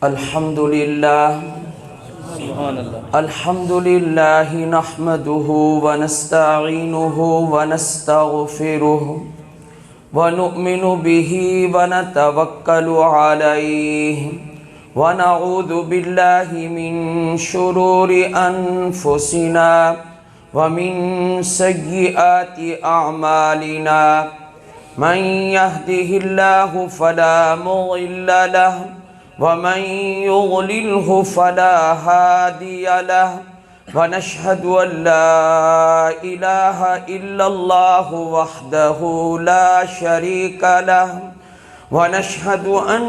الحمد لله نحمده ونستعينه ونستغفره ونؤمن به ونتوكل عليه ونعوذ بالله من شرور أنفسنا ومن سيئات أعمالنا من يهده الله فلا مضل له ومن يضلله فلا هادي له ونشهد أن لا إله إلا الله وحده لا شريك له ونشهد أن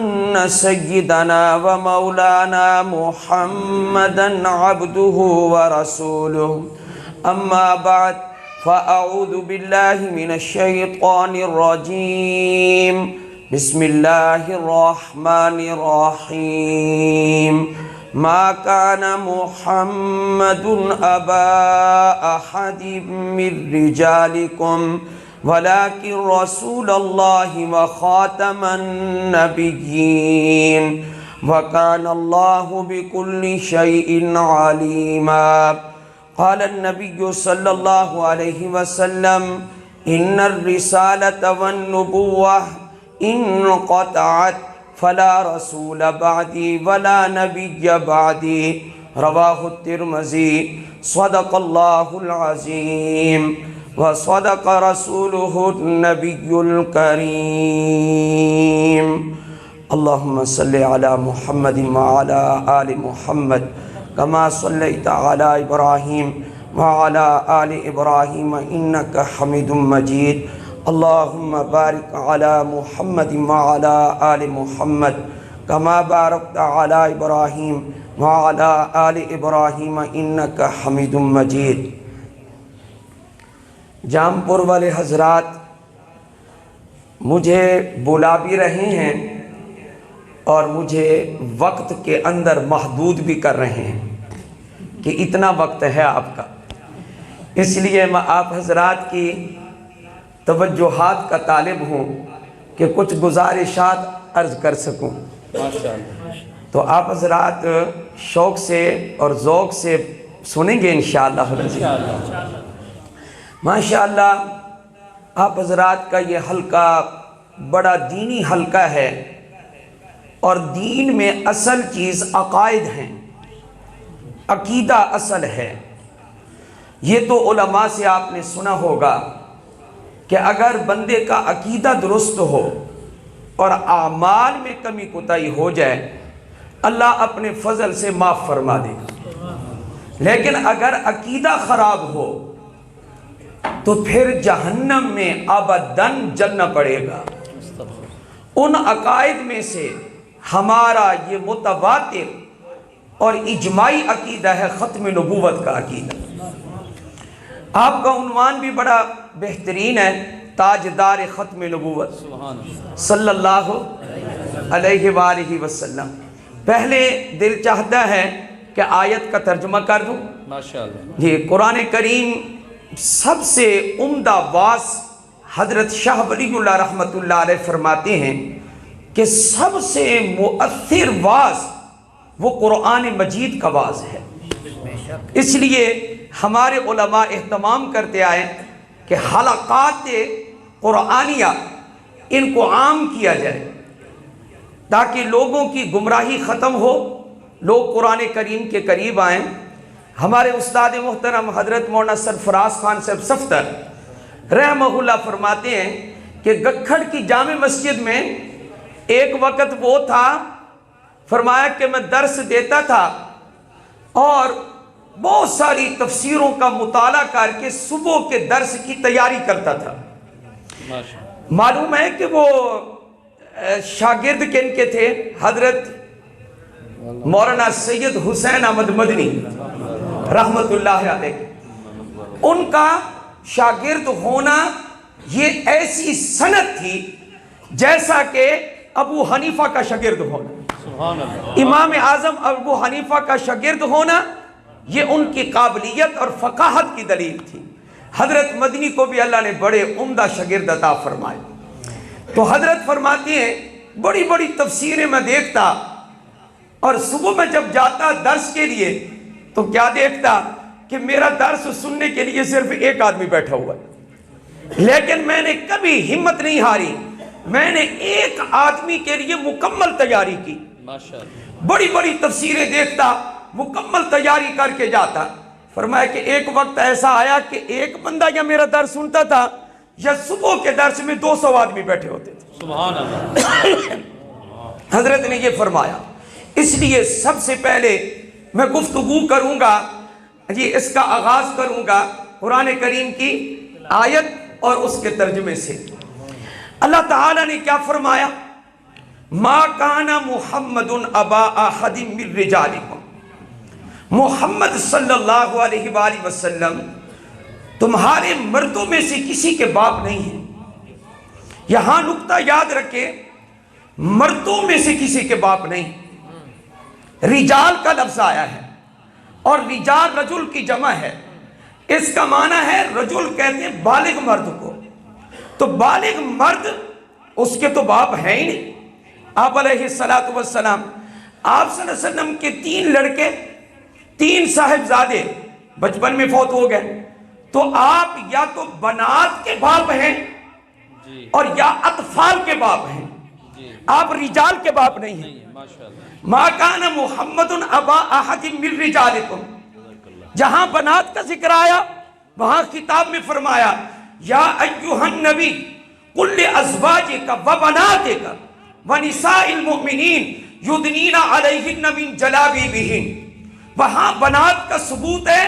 سيدنا ومولانا محمدا عبده ورسوله أما بعد فأعوذ بالله من الشيطان الرجيم بسم الله الرحمن الرحيم ما كان محمد أبا أحد من رجالكم ولكن رسول الله وخاتم النبيين وكان الله بكل شيء عليما قال النبي صلى الله عليه وسلم إن الرسالة والنبوة انقطعت فلا رسول بعدي ولا نبي بعدي رواه الترمذي صدق الله العظيم وصدق رسوله النبي الكريم اللهم صل على محمد وعلى آل محمد كما صليت على إبراهيم وعلى آل إبراهيم إنك حميد مجيد اللهم بارك على محمد وعلى آل محمد كما باركت على إبراهيم وعلى آل إبراهيم إنك حميد مجيد جامپور والے حضرات مجھے بلا بھی رہے ہیں اور مجھے وقت کے اندر محدود بھی کر رہے ہیں کہ اتنا وقت ہے آپ کا، اس لیے میں آپ حضرات کی توجہات کا طالب ہوں کہ کچھ گزارشات عرض کر سکوں۔ تو آپ حضرات شوق سے اور ذوق سے سنیں گے انشاءاللہ۔ ماشاءاللہ آپ حضرات کا یہ حلقہ بڑا دینی حلقہ ہے اور دین میں اصل چیز عقائد ہیں، عقیدہ اصل ہے۔ یہ تو علماء سے آپ نے سنا ہوگا کہ اگر بندے کا عقیدہ درست ہو اور اعمال میں کمی کوتاہی ہو جائے اللہ اپنے فضل سے معاف فرما دے گا، لیکن اگر عقیدہ خراب ہو تو پھر جہنم میں ابداً جلنا پڑے گا۔ ان عقائد میں سے ہمارا یہ متواتر اور اجماعی عقیدہ ہے ختم نبوت کا عقیدہ۔ آپ کا عنوان بھی بڑا بہترین ہے، تاجدار ختم نبوت صلی اللہ علیہ وآلہ وسلم۔ پہلے دل چاہتا ہے کہ آیت کا ترجمہ کر دوں۔ جی، قرآن کریم سب سے عمدہ واعظ حضرت شاہ ولی اللہ رحمۃ اللہ علیہ فرماتے ہیں کہ سب سے مؤثر واعظ وہ قرآن مجید کا واعظ ہے۔ اس لیے ہمارے علماء اہتمام کرتے آئے کہ حلقات قرآنیہ ان کو عام کیا جائے تاکہ لوگوں کی گمراہی ختم ہو، لوگ قرآن کریم کے قریب آئیں۔ ہمارے استاد محترم حضرت مولانا سرفراز خان صاحب صفتر رحمہ اللہ فرماتے ہیں کہ گکھڑ کی جامع مسجد میں ایک وقت وہ تھا، فرمایا کہ میں درس دیتا تھا اور بہت ساری تفسیروں کا مطالعہ کر کے صبح کے درس کی تیاری کرتا تھا۔ معلوم ہے کہ وہ شاگرد کن کے تھے؟ حضرت مولانا سید حسین احمد مدنی رحمت اللہ علیہ۔ ان کا شاگرد ہونا یہ ایسی سند تھی جیسا کہ ابو حنیفہ کا شاگرد ہونا، امام اعظم ابو حنیفہ کا شاگرد ہونا یہ ان کی قابلیت اور فقاہت کی دلیل تھی۔ حضرت مدنی کو بھی اللہ نے بڑے عمدہ شاگرد عطا فرمائے۔ تو حضرت فرماتی ہیں بڑی بڑی تفسیریں میں دیکھتا اور صبح میں جب جاتا درس کے لیے تو کیا دیکھتا کہ میرا درس سننے کے لیے صرف ایک آدمی بیٹھا ہوا ہے، لیکن میں نے کبھی ہمت نہیں ہاری، میں نے ایک آدمی کے لیے مکمل تیاری کی، بڑی بڑی تفسیریں دیکھتا، مکمل تیاری کر کے جاتا۔ فرمایا کہ ایک وقت ایسا آیا کہ ایک بندہ یا میرا درس سنتا تھا یا صبح کے درس میں 200 آدمی بیٹھے ہوتے تھے۔ سبحان اللہ۔ حضرت نے یہ فرمایا، اس لیے سب سے پہلے میں گفتگو کروں گا، اس کا آغاز کروں گا قرآن کریم کی آیت اور اس کے ترجمے سے۔ اللہ تعالیٰ نے کیا فرمایا؟ ما کان محمد ابا احد من رجالکم، محمد صلی اللہ علیہ وآلہ وسلم تمہارے مردوں میں سے کسی کے باپ نہیں ہیں۔ یہاں نقطہ یاد رکھیں، مردوں میں سے کسی کے باپ نہیں۔ رجال کا لفظ آیا ہے اور رجال رجل کی جمع ہے، اس کا معنی ہے رجل کہتے ہیں بالغ مرد کو، تو بالغ مرد اس کے تو باپ ہیں ہی نہیں۔ آپ علیہ السلام، آپ صلی اللہ علیہ وسلم کے 3 لڑکے، 3 صاحبزادے بچپن میں فوت ہو گئے، تو آپ یا تو بنات کے باپ ہیں اور یا اطفال کے باپ ہیں، آپ رجال کے باپ نہیں ہیں۔ ما کان محمد ابا احد من رجالکم، جہاں بنات کا ذکر آیا وہاں خطاب میں فرمایا یا ایھا النبی قل لازواجک وبناتک ونساء المؤمنین یدنین علیہن من جلابیبہن، وہاں بنات کا ثبوت ہے،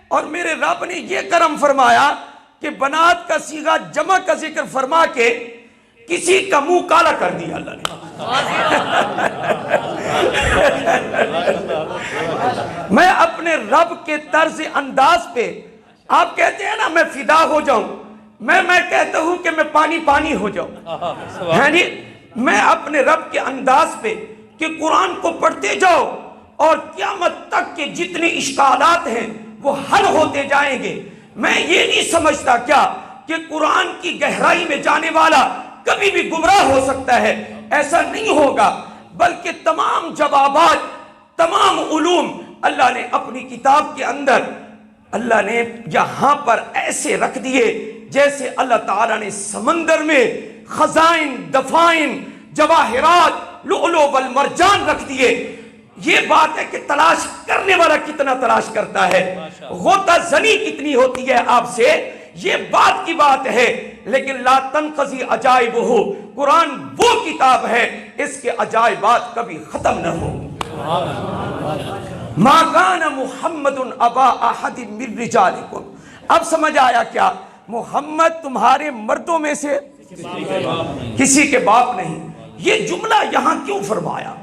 اور میرے رب نے یہ کرم فرمایا کہ بنات کا صیغہ جمع کا ذکر فرما کے کسی کا منہ کالا کر دیا اللہ نے۔ میں اپنے رب کے طرز انداز پہ، آپ کہتے ہیں نا میں فدا ہو جاؤں، میں کہتا ہوں کہ میں پانی ہو جاؤں، یعنی میں اپنے رب کے انداز پہ کہ قرآن کو پڑھتے جاؤ اور قیامت تک کے جتنے اشکالات ہیں وہ حل ہوتے جائیں گے۔ میں یہ نہیں سمجھتا کیا کہ قرآن کی گہرائی میں جانے والا کبھی بھی گمراہ ہو سکتا ہے، ایسا نہیں ہوگا، بلکہ تمام جوابات، تمام علوم اللہ نے اپنی کتاب کے اندر، اللہ نے یہاں پر ایسے رکھ دیے جیسے اللہ تعالیٰ نے سمندر میں خزائن، دفائن، جواہرات، لؤلؤ والمرجان رکھ دیے۔ یہ بات ہے کہ تلاش کرنے والا کتنا تلاش کرتا ہے، غوطہ زنی کتنی ہوتی ہے آپ سے، یہ بات کی بات ہے، لیکن لا تنقضی عجائبہ، قرآن وہ کتاب ہے اس کے عجائبات کبھی ختم نہ ہو۔ ما کان محمد ابا احد من رجالکم، اب سمجھ آیا کیا؟ محمد تمہارے مردوں میں سے کسی کے باپ نہیں۔ یہ جملہ یہاں کیوں فرمایا؟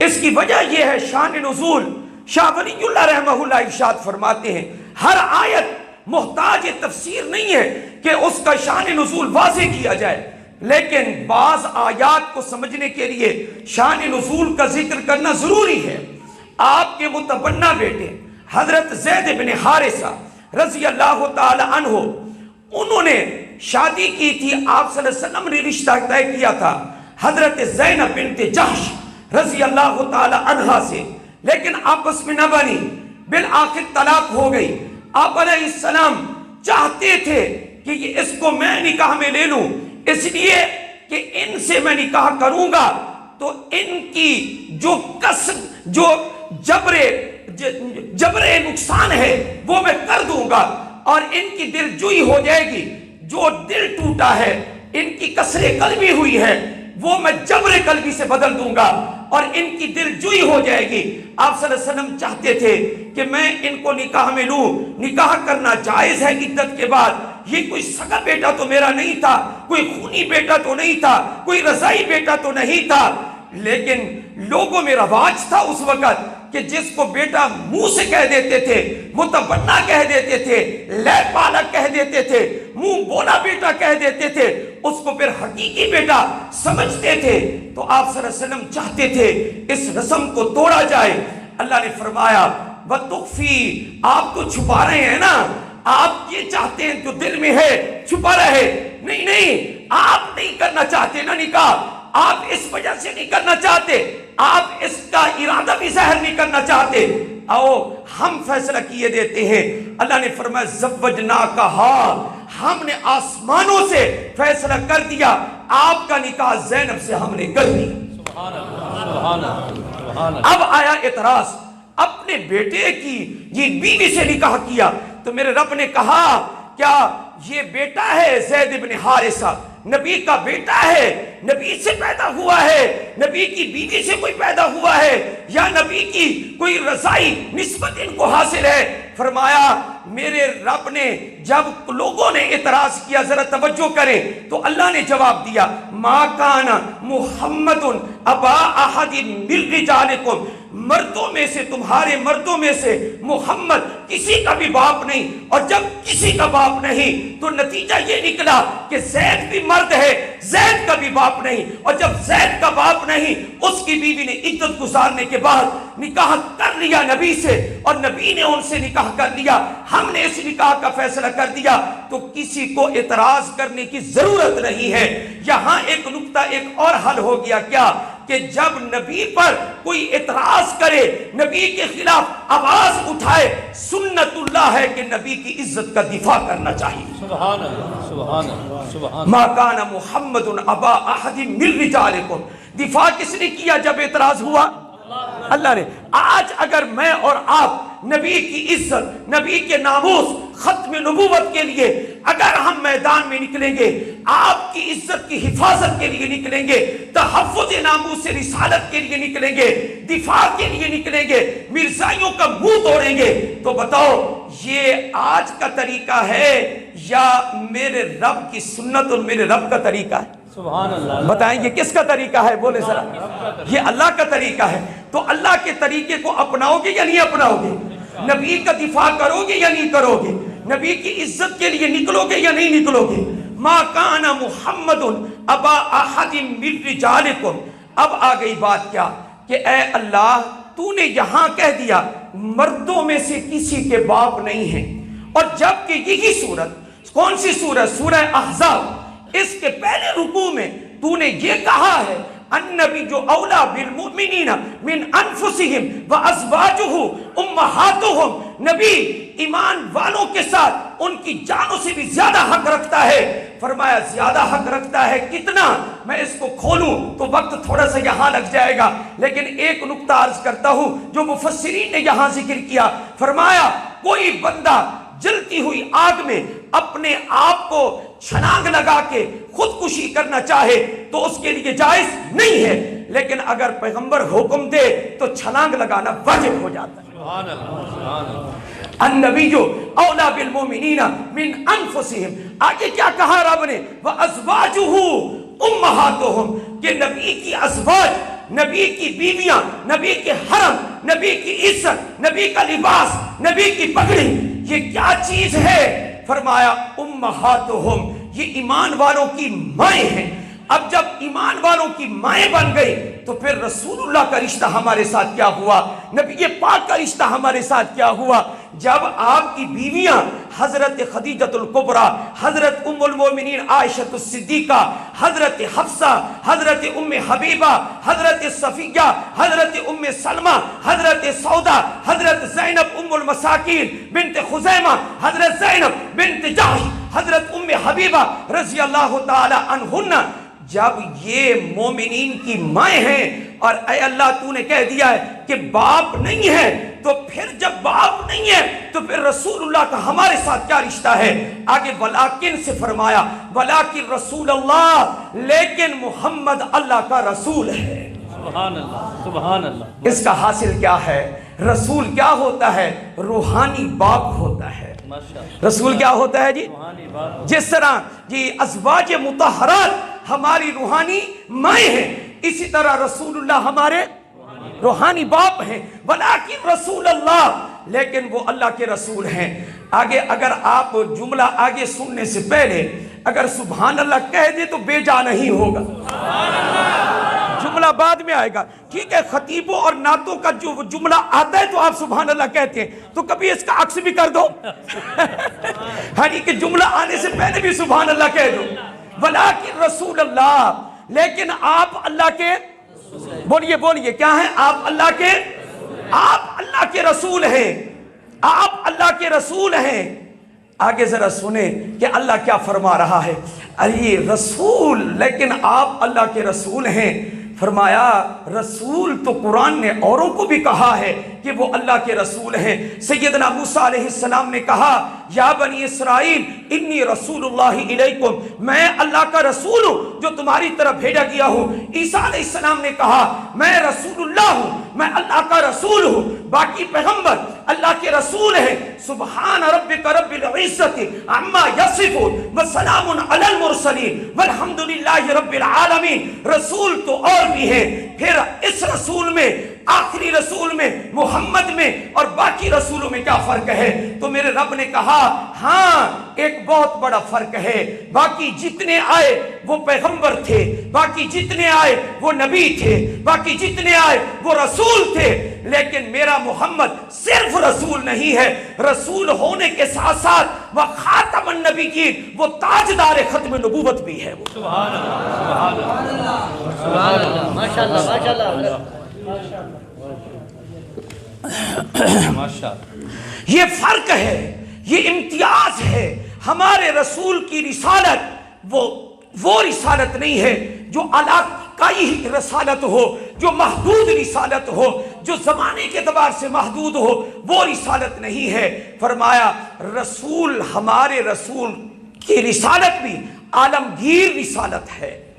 اس کی وجہ یہ ہے شان نزول۔ شاہ ولی اللہ رحمہ اللہ ارشاد فرماتے ہیں ہر آیت محتاج تفسیر نہیں ہے کہ اس کا شان نزول واضح کیا جائے، لیکن بعض آیات کو سمجھنے کے لیے شان نزول کا ذکر کرنا ضروری ہے۔ آپ کے متبنہ بیٹے حضرت زید بن حارثہ رضی اللہ تعالی عنہ، انہوں نے شادی کی تھی، آپ صلی اللہ علیہ وسلم نے رشتہ طے کیا تھا حضرت زینب بنت جحش رضی اللہ تعالی عنہا سے، لیکن آپس میں نہ بنی، بالآخر طلاق ہو گئی۔ آپ علیہ السلام چاہتے تھے کہ اس کو میں نکاح میں لے لوں، اس لیے کہ ان سے میں نکاح کروں گا تو ان کی جو کسب، جو جبر نقصان ہے وہ میں کر دوں گا، اور ان کی دل جوئی ہو جائے گی، جو دل ٹوٹا ہے، ان کی کسر قلبی ہوئی ہے، وہ میں جبر قلبی سے بدل دوں گا اور ان کی دل جوئی ہو جائے گی۔ آپ صلی اللہ علیہ وسلم چاہتے تھے کہ میں ان کو نکاح میں لوں، نکاح کرنا جائز ہے عدت کے بعد، یہ کوئی سگا بیٹا تو میرا نہیں تھا، کوئی خونی بیٹا تو نہیں تھا، کوئی رضائی بیٹا تو نہیں تھا، لیکن لوگوں میں رواج تھا اس وقت کہ جس کو بیٹا منہ سے کہہ دیتے تھے، متبنہ کہہ دیتے تھے، لے پالا کہہ دیتے تھے، منہ بولا بیٹا کہہ دیتے تھے، اس کو پھر حقیقی بیٹا سمجھتے تھے۔ تو آپ صلی اللہ علیہ وسلم چاہتے تھے اس رسم کو توڑا جائے۔ اللہ نے فرمایا وَتُخْفِي، آپ تو چھپا رہے ہیں نا، آپ یہ چاہتے ہیں جو دل میں ہے چھپا رہے، نہیں، آپ نہیں کرنا چاہتے نا نکاح، آپ اس وجہ سے نہیں کرنا چاہتے، آپ اس کا ارادہ بھی ظاہر نہیں کرنا چاہتے، آؤ ہم فیصلہ کیے دیتے ہیں۔ اللہ نے فرمایا زوجناکہا، ہم نے آسمانوں سے فیصلہ کر دیا، آپ کا نکاح زینب سے ہم نے کر دیا۔ اب آیا اعتراض، اپنے بیٹے کی یہ بیوی سے نکاح کیا تو میرے رب نے کہا کیا یہ بیٹا ہے زید بن حارثہ، نبی کا بیٹا ہے، نبی سے پیدا ہوا ہے، نبی کی بیوی سے کوئی پیدا ہوا ہے، یا نبی کی کوئی رضائی نسبت ان کو حاصل ہے؟ فرمایا میرے رب نے جب لوگوں نے اعتراض کیا، ذرا توجہ کریں تو اللہ نے جواب دیا ما کان محمد ابا احد من رجالکم، مردوں میں سے، تمہارے مردوں میں سے محمد کسی کا بھی باپ نہیں، اور جب کسی کا باپ نہیں تو نتیجہ یہ نکلا کہ زید بھی مرد ہے، زید کا بھی باپ نہیں، اور جب زید کا باپ نہیں اس کی بیوی نے عدت گزارنے کے بعد نکاح کر لیا نبی سے، اور نبی نے ان سے نکاح کر لیا، ہم نے اس نکاح کا فیصلہ کر دیا، تو کسی کو اعتراض کرنے کی ضرورت نہیں ہے۔ یہاں ایک نکتہ ایک اور حل ہو گیا، کیا کہ جب نبی پر کوئی اعتراض کرے، نبی کے خلاف آواز اٹھائے، سنت اللہ ہے کہ نبی کی عزت کا دفاع کرنا چاہیے۔ سبحان اللہ، سبحان اللہ، سبحان ما کان محمد ابا احد من رجالکم، دفاع کس نے کیا جب اعتراض ہوا؟ اللہ نے۔ آج اگر میں اور آپ نبی کی عزت، نبی کے ناموس، ختم نبوت کے لیے اگر ہم میدان میں نکلیں گے، آپ کی عزت کی حفاظت کے لیے نکلیں گے، تحفظ ناموس رسالت کے لیے نکلیں گے، دفاع کے لیے نکلیں گے، مرزائیوں کا منہ توڑیں گے، تو بتاؤ یہ آج کا طریقہ ہے یا میرے رب کی سنت اور میرے رب کا طریقہ ہے؟ سبحان اللہ، بتائیں یہ کس کا طریقہ ہے؟ بولے ذرا۔ یہ اللہ کا طریقہ ہے۔ تو اللہ کے طریقے کو اپناؤ گے یا نہیں اپناؤ گے؟ نبی کا دفاع کرو گے یا نہیں کرو گے؟ نبی کی عزت کے لیے نکلو گے یا نہیں نکلو گے؟ ما کان محمد ابا احد من رجالکم۔ اب آ گئی بات کیا کہ اے اللہ تو نے یہاں کہہ دیا مردوں میں سے کسی کے باپ نہیں ہیں، اور جبکہ یہی سورت، کون سی سورت؟ سورہ احزاب، اس کے پہلے رکوع میں تو نے یہ کہا ہے النبی جو اولا بالمؤمنین من انفسہم وازواجہ امہاتہم، نبی ایمان والوں کے ساتھ ان کی جانوں سے بھی زیادہ حق رکھتا ہے۔ فرمایا زیادہ حق رکھتا ہے کتنا؟ میں اس کو کھولوں تو وقت تھوڑا سا یہاں لگ جائے گا، لیکن ایک نکتہ عرض کرتا ہوں جو مفسرین نے یہاں ذکر کیا۔ فرمایا کوئی بندہ جلتی ہوئی آگ میں اپنے آپ کو چھلانگ لگا کے خودکشی کرنا چاہے تو اس کے لیے جائز نہیں ہے، لیکن اگر پیغمبر حکم دے تو چھلانگ لگانا واجب ہو جاتا ہے۔ سبحان اللہ، سبحان اللہ۔ النبی جو اولا بالمومنین من انفسہم، آگے کیا کہا رب نے؟ وازواجہ امہاتہم، کہ نبی کی ازواج، نبی کی بیویاں، نبی کے حرم، نبی کی عزت، نبی کا لباس، نبی کی پگڑی، یہ کیا چیز ہے؟ فرمایا امہاتہم، یہ ایمان والوں کی مائیں ہیں۔ اب جب ایمان والوں کی مائیں بن گئی تو پھر رسول اللہ کا رشتہ ہمارے ساتھ کیا ہوا؟ نبی پاک کا رشتہ ہمارے ساتھ کیا ہوا؟ جب آپ کی بیویاں حضرت خدیجۃ الکبریٰ، حضرت ام المومنین عائشہ الصدیقہ، حضرت حفصہ، حضرت ام حبیبہ، حضرت صفیہ، حضرت ام سلمہ، حضرت سودا، حضرت زینب ام المساکین بنت خزیمہ، حضرت زینب بنت جحش، حضرت ام حبیبہ رضی اللہ تعالی عنہن، جب یہ مومنین کی مائیں ہیں اور اے اللہ تو نے کہہ دیا ہے کہ باپ نہیں ہے، تو پھر جب باپ نہیں ہے تو پھر رسول اللہ کا ہمارے ساتھ کیا رشتہ ہے؟ آگے ولیکن سے فرمایا ولیکن رسول اللہ، لیکن محمد اللہ کا رسول ہے۔ سبحان اللہ، سبحان اللہ۔ اس کا حاصل کیا ہے؟ رسول کیا ہوتا ہے؟ روحانی باپ ہوتا ہے۔ رسول کیا ہوتا ہے جی؟ جس طرح جی ازواج مطہرات ہماری روحانی مائیں ہیں، اسی طرح رسول اللہ ہمارے روحانی باپ ہیں۔ ولیکن رسول اللہ، لیکن وہ اللہ کے رسول ہیں۔ آگے اگر آپ جملہ آگے سننے سے پہلے اگر سبحان اللہ کہہ دے تو بے جا نہیں ہوگا، جملہ بعد میں آئے گا، ٹھیک ہے؟ خطیبوں اور نعتوں کا جو جملہ آتا ہے تو آپ سبحان اللہ کہتے ہیں، تو کبھی اس کا عکس بھی کر دو، ہاں کہ جملہ آنے سے پہلے بھی سبحان اللہ کہہ دو۔ ولیکن رسول اللہ، لیکن آپ اللہ کے، بولیے بولیے کیا ہیں؟ آپ اللہ کے آپ اللہ کے رسول ہیں، آپ اللہ کے رسول ہیں۔ آگے ذرا سنیں کہ اللہ کیا فرما رہا ہے۔ ارے رسول، لیکن آپ اللہ کے رسول ہیں۔ فرمایا رسول تو قرآن نے اوروں کو بھی کہا ہے کہ وہ اللہ کے رسول ہیں۔ سیدنا موسیٰ علیہ السلام نے کہا یا بنی اسرائیل انی رسول اللہ علیکم، میں اللہ کا رسول ہوں جو تمہاری طرف بھیجا گیا ہوں۔ عیسیٰ علیہ السلام نے کہا میں رسول اللہ ہوں، میں اللہ کا رسول ہوں۔ باقی پیغمبر اللہ کے رسول ہیں۔ سبحان ربک رب العزت عما یصفون وسلام علی المرسلین والحمد للہ رب العالمین۔ رسول تو اور بھی ہے، پھر اس رسول میں، آخری رسول میں، محمد میں اور باقی رسولوں میں کیا فرق ہے؟ تو میرے رب نے کہا ہاں ایک بہت بڑا فرق ہے، باقی جتنے آئے وہ پیغمبر تھے، باقی جتنے آئے وہ نبی تھے، باقی جتنے آئے وہ رسول تھے، لیکن میرا محمد صرف رسول نہیں ہے، رسول ہونے کے ساتھ ساتھ وہ خاتم النبیین، وہ تاجدار ختم نبوت بھی ہے۔ سبحان اللہ، سبحان اللہ، سبحان اللہ، ماشاءاللہ ماشاءاللہ۔ ماشاءاللہ۔ یہ فرق ہے، یہ امتیاز ہے۔ ہمارے رسول کی رسالت وہ رسالت نہیں ہے جو علاقائی رسالت ہو، جو محدود رسالت ہو، جو زمانے کے اعتبار سے محدود ہو، وہ رسالت نہیں ہے۔ فرمایا رسول، ہمارے رسول کی رسالت بھی عالمگیر رسالت ہے،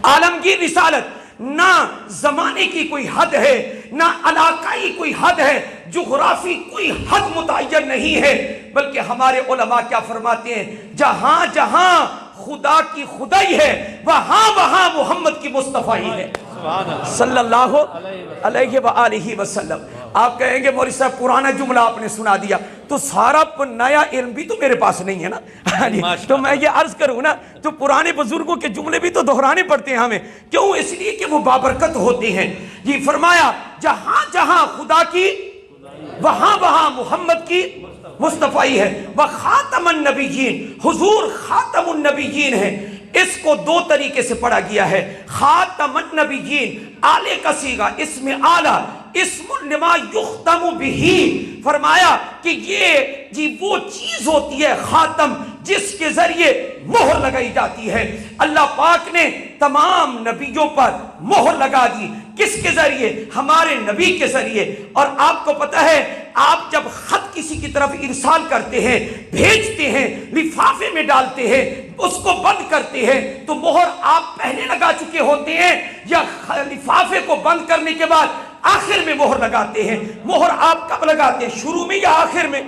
عالمگیر رسالت۔ نہ زمانے کی کوئی حد ہے، نہ علاقائی کوئی حد ہے، جغرافی کوئی حد متعین نہیں ہے، بلکہ ہمارے علماء کیا فرماتے ہیں جہاں جہاں خدا کی خدائی ہے وہاں وہاں محمد کی مصطفیٰ ہے صلی اللہ علیہ وآلہ وسلم۔ آپ کہیں گے مولوی صاحب پرانا جملہ آپ نے سنا دیا، تو سارا نیا علم بھی تو میرے پاس نہیں ہے نا، تو میں یہ عرض کروں نا تو پرانے بزرگوں کے جملے بھی تو دہرانے پڑتے ہیں ہمیں، کیوں؟ اس لیے کہ وہ بابرکت ہوتے ہیں۔ یہ فرمایا جہاں جہاں خدا کی وہاں وہاں محمد کی مصطفیٰ ہے۔ وخاتم النبیین، حضور خاتم النبیین ہے۔ اس کو دو طریقے سے پڑھا گیا ہے، خاتم النبیین، آلے کا صیغہ، اسم آلہ، اسم لما یختم بہ۔ فرمایا کہ یہ وہ چیز ہوتی ہے خاتم جس کے ذریعے مہر لگائی جاتی ہے۔ اللہ پاک نے تمام نبیوں پر مہر لگا دی، کس کے ذریعے؟ ہمارے نبی کے ذریعے۔ اور آپ کو پتہ ہے آپ جب خط کسی کی طرف ارسال کرتے ہیں، بھیجتے ہیں، لفافے میں ڈالتے ہیں، اس کو بند کرتے ہیں، تو مہر آپ پہلے لگا چکے ہوتے ہیں یا لفافے کو بند کرنے کے بعد آخر میں مہر لگاتے ہیں؟ مہر آپ کب لگاتے ہیں، شروع میں یا آخر میں؟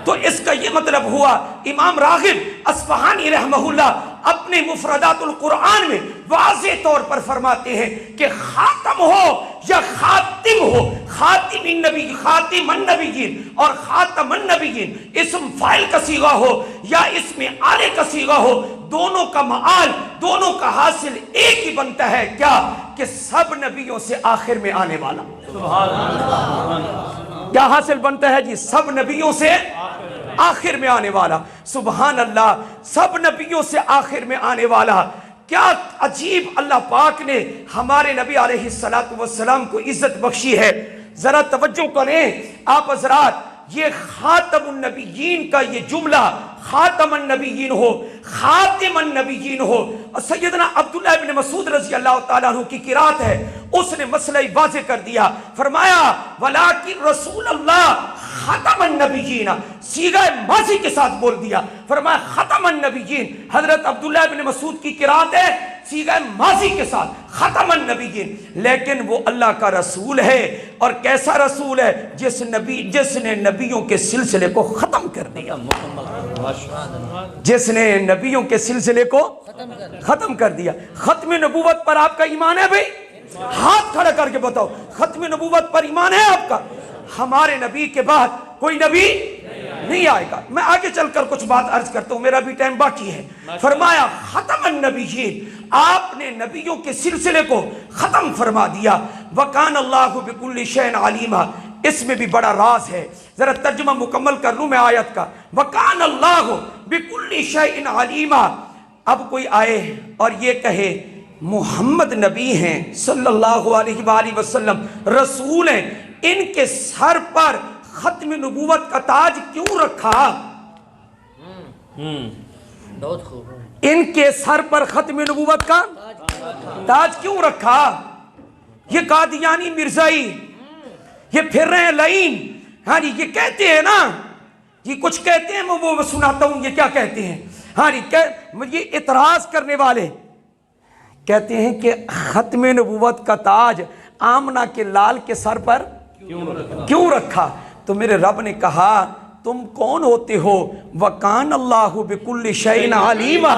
تو اس کا یہ مطلب ہوا، امام راغب اصفہانی رحمہ اللہ اپنے مفردات القرآن میں واضح طور پر فرماتے ہیں کہ خاتم ہو یا خاتم ہو، خاتم النبی، خاتم النبیین اور خاتم النبیین اسم فاعل کا صیغہ ہو یا اسم آلے کا صیغہ ہو، دونوں کا معال، دونوں کا حاصل ایک ہی بنتا ہے، کیا؟ کہ سب نبیوں سے آخر میں آنے والا۔ کیا حاصل بنتا ہے جی؟ سب نبیوں سے آخر میں آنے والا۔ سبحان اللہ، سب نبیوں سے آخر میں آنے والا۔ کیا عجیب اللہ پاک نے ہمارے نبی علیہ السلام کو عزت بخشی ہے۔ ذرا توجہ کریں آپ حضرات، یہ خاتم النبیین کا یہ جملہ، خاتم النبیین ہو، خاتم النبیین ہو، سیدنا عبداللہ ابن مسعود رضی اللہ تعالیٰ عنہ کی قرات ہے، اس نے مسئلہ واضح کر دیا۔ فرمایا ولیکن رسول اللہ ختم النبیین، صیغہ ماضی کے ساتھ بول دیا، فرمایا ختم النبیین۔ حضرت عبداللہ ابن مسعود کی قرات ہے صیغہ ماضی کے ساتھ ختم النبیین، لیکن وہ اللہ کا رسول ہے۔ اور کیسا رسول ہے؟ جس نے نبیوں کے سلسلے کو ختم کر دیا، جس نے نبیوں کے سلسلے کو ختم کر دیا۔ ختم نبوت پر آپ کا ایمان ہے بھئی؟ ہاتھ کھڑا کر کے بتاؤ، ختم نبوت پر ایمان ہے آپ کا؟ ہمارے نبی کے بعد کوئی نبی نہیں آئے گا۔ میں آگے چل کر کچھ بات عرض کرتا ہوں، میرا بھی ٹائم باقی ہے۔ فرمایا ختم النبیین، آپ نے نبیوں کے سلسلے کو ختم فرما دیا۔ وَكَانَ اللَّهُ بِكُلِّ شَيْءٍ عَلِيمًا، اس میں بھی بڑا راز ہے، ذرا ترجمہ مکمل کر لوں میں آیت کا۔ وَكَانَ اللَّهُ بِكُلِّ شَيْءٍ عَلِيمًا۔ اب کوئی آئے اور یہ کہے محمد نبی ہیں صلی اللہ علیہ وآلہ وسلم، رسول ہیں، ان کے سر پر ختم نبوت کا تاج کیوں رکھا؟ بہت خوب. ان کے سر پر ختم نبوت کا تاج کیوں رکھا؟ یہ قادیانی مرزائی، یہ پھر رہے ہیں لعین. ہاں جی، یہ کہتے ہیں نا، یہ کچھ کہتے ہیں، میں وہ سناتا ہوں یہ کیا کہتے ہیں. ہاں جی، یہ اعتراض کرنے والے کہتے ہیں کہ ختم نبوت کا تاج آمنہ کے لال کے سر پر کیوں رکھا؟ تو میرے رب نے کہا تم کون ہوتے ہو؟ وَكَانَ اللَّهُ بِكُلِّ شَيْءٍ عَلِيمًا.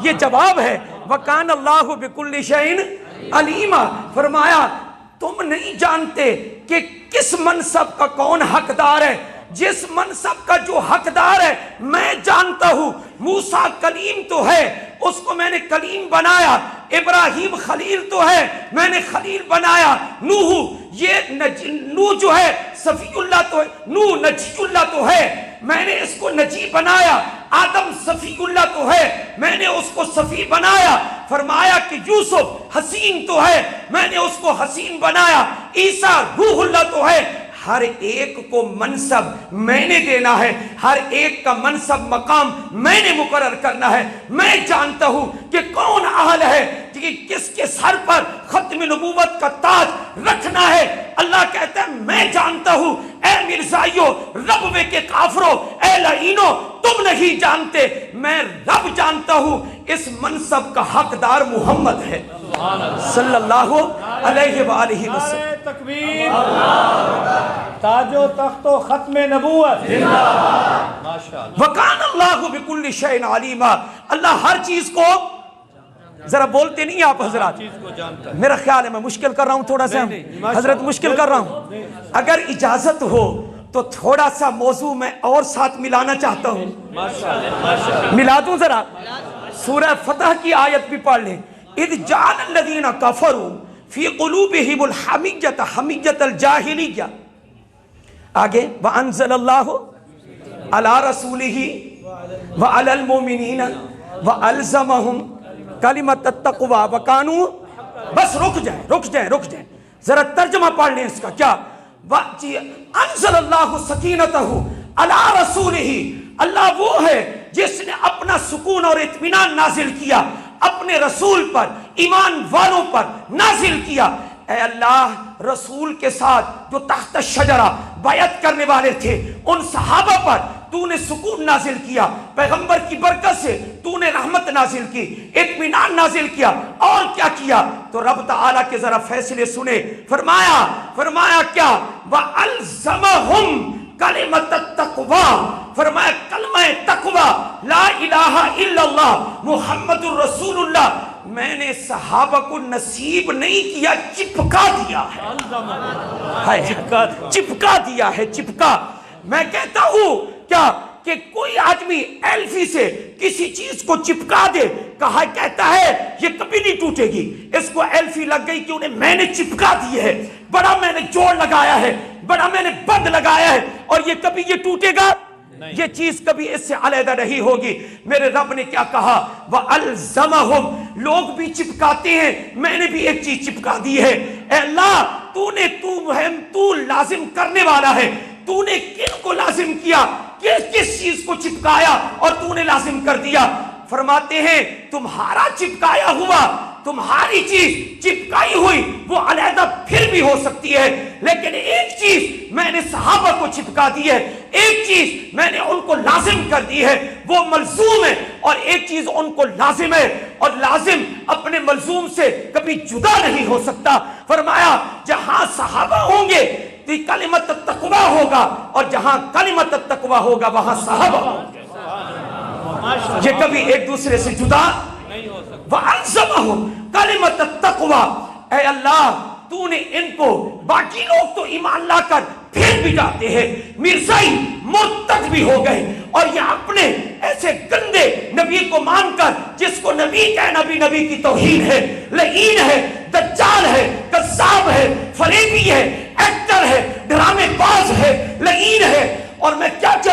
یہ جواب ہے، وَكَانَ اللَّهُ بِكُلِّ شَيْءٍ عَلِيمًا. فرمایا تم نہیں جانتے کہ کس منصب کا کون حقدار ہے. جس منصب کا جو حقدار ہے میں جانتا ہوں. موسیٰ کلیم تو ہے، اس کو میں نے کلیم بنایا. ابراہیم خلیل تو ہے، میں نے خلیل بنایا. نوح جو ہے صفی اللہ تو ہے، نوح نجی اللہ تو ہے، میں نے اس کو نجی بنایا. آدم صفی اللہ تو ہے، میں نے اس کو صفی بنایا. فرمایا کہ یوسف حسین تو ہے، میں نے اس کو حسین بنایا. عیسیٰ روح اللہ تو ہے. ہر ایک کو منصب میں نے دینا ہے، ہر ایک کا منصب مقام میں نے مقرر کرنا ہے. میں جانتا ہوں کہ کون اہل ہے کہ کس کے سر پر ختم نبوت کا تاج رکھنا ہے. اللہ کہتا ہے میں جانتا ہوں. اے مرزائیو، ربوے کے کافروں، اے لعینوں، تم نہیں جانتے، میں رب جانتا ہوں. اس منصب کا حقدار محمد ہے صلی اللہ علیہ وآلہ وسلم. تکبیر، تاج و تخت و ختم نبوت. وَكَانَ اللَّهُ بِكُلِّ شَيْءٍ عَلِيمًا. اللہ ہر چیز کو، ذرا بولتے نہیں آپ حضرات، میرا خیال ہے میں مشکل کر رہا ہوں تھوڑا سا، حضرت مشکل کر رہا ہوں. اگر اجازت ہو تو تھوڑا سا موضوع میں اور ساتھ ملانا چاہتا ہوں. ملا دوں ذرا. سورہ فتح کی آیت بھی پڑھ لیں. اِذْ جَعَلَ الَّذِينَ كَفَرُوا فِي قُلُوبِهِمُ الْحَمِيَّةَ حَمِيَّةَ الْجَاهِلِيَّةِ. آگے وَأَنزَلَ اللَّهُ عَلَى رَسُولِهِ وَعَلَى الْمُؤْمِنِينَ وَأَلْزَمَهُمْ كَلِمَةَ التَّقْوَىٰ وَكَانُوا. بس رک جائیں ذرا ترجمہ پڑھ لیں اس کا. کیا انزل اللہ سکینتہ علی رسولہ. اللہ وہ ہے جس نے اپنا سکون اور اطمینان نازل کیا اپنے رسول پر، ایمان والوں پر نازل کیا. اے اللہ، رسول کے ساتھ جو تحت شجرہ بیعت کرنے والے تھے ان صحابہ پر تو نے سکون نازل کیا. پیغمبر کی برکت سے تو نے رحمت نازل کی، اطمینان نازل کیا. اور کیا کیا؟ تو رب تعالیٰ کے ذرا فیصلے سنے. فرمایا کیا؟ وَأَلْزَمَهُمْ کلمۃ التقویٰ. فرمایا کلمہ تقویٰ، لا الہ الا اللہ محمد الرسول اللہ، میں نے صحابہ کو نصیب نہیں کیا، چپکا دیا ہے. چپکا دیا ہے، چپکا. میں کہتا ہوں کیا کہ کوئی آدمی ایلفی سے کسی چیز کو چپکا دے، کہتا ہے یہ کبھی نہیں ٹوٹے گی. اس کو ایلفی لگ گئی کہ انہیں میں نے چپکا دی ہے، بڑا میں نے جوڑ لگایا ہے، بڑا میں نے بند لگایا ہے، اور یہ کبھی یہ ٹوٹے گا، یہ چیز کبھی اس سے علیحدہ نہیں ہوگی. میرے رب نے کیا کہا؟ وَأَلْزَمَهُمْ. لوگ بھی چپکاتے ہیں، میں نے بھی ایک چیز چپکا دی ہے. اے اللہ، تو لازم کرنے والا ہے. تو نے کن کو لازم کیا؟ کس چیز کو چپکایا اور تو نے لازم کر دیا؟ فرماتے ہیں تمہارا چپکایا ہوا، تمہاری چیز چپکائی ہوئی وہ علیحدہ پھر بھی ہو سکتی ہے، لیکن ایک چیز میں نے صحابہ کو چپکا دی ہے، ایک چیز میں نے ان کو لازم کر دی ہے، وہ ملزوم ہے، اور ایک چیز ان کو لازم ہے، اور لازم اپنے ملزوم سے کبھی جدا نہیں ہو سکتا. فرمایا جہاں صحابہ ہوں گے کلمت التقویٰ ہوگا، اور جہاں کلمت التقویٰ ہوگا وہاں صحابہ ہوں گے. یہ کبھی ایک دوسرے سے جدا نہیں ہو سکتا. وَأَلْزَمَهُمْ كَلِمَةَ التَّقْوَىٰ. اے اللہ، تو نے ان کو، باقی لوگ تو ایمان لا کر پھر بھی جاتے ہیں، مرزائی مرتد بھی ہو گئے، اور یہ اپنے ایسے گندے نبی کو مان کر جس کو نبی کہنا بھی نبی کی توہین ہے، لعین ہے، دجال ہے، کذاب ہے، فریبی ہے، ایکٹر ہے، ڈرامے باز ہے، لعین ہے. اور میں کیا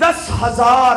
10,000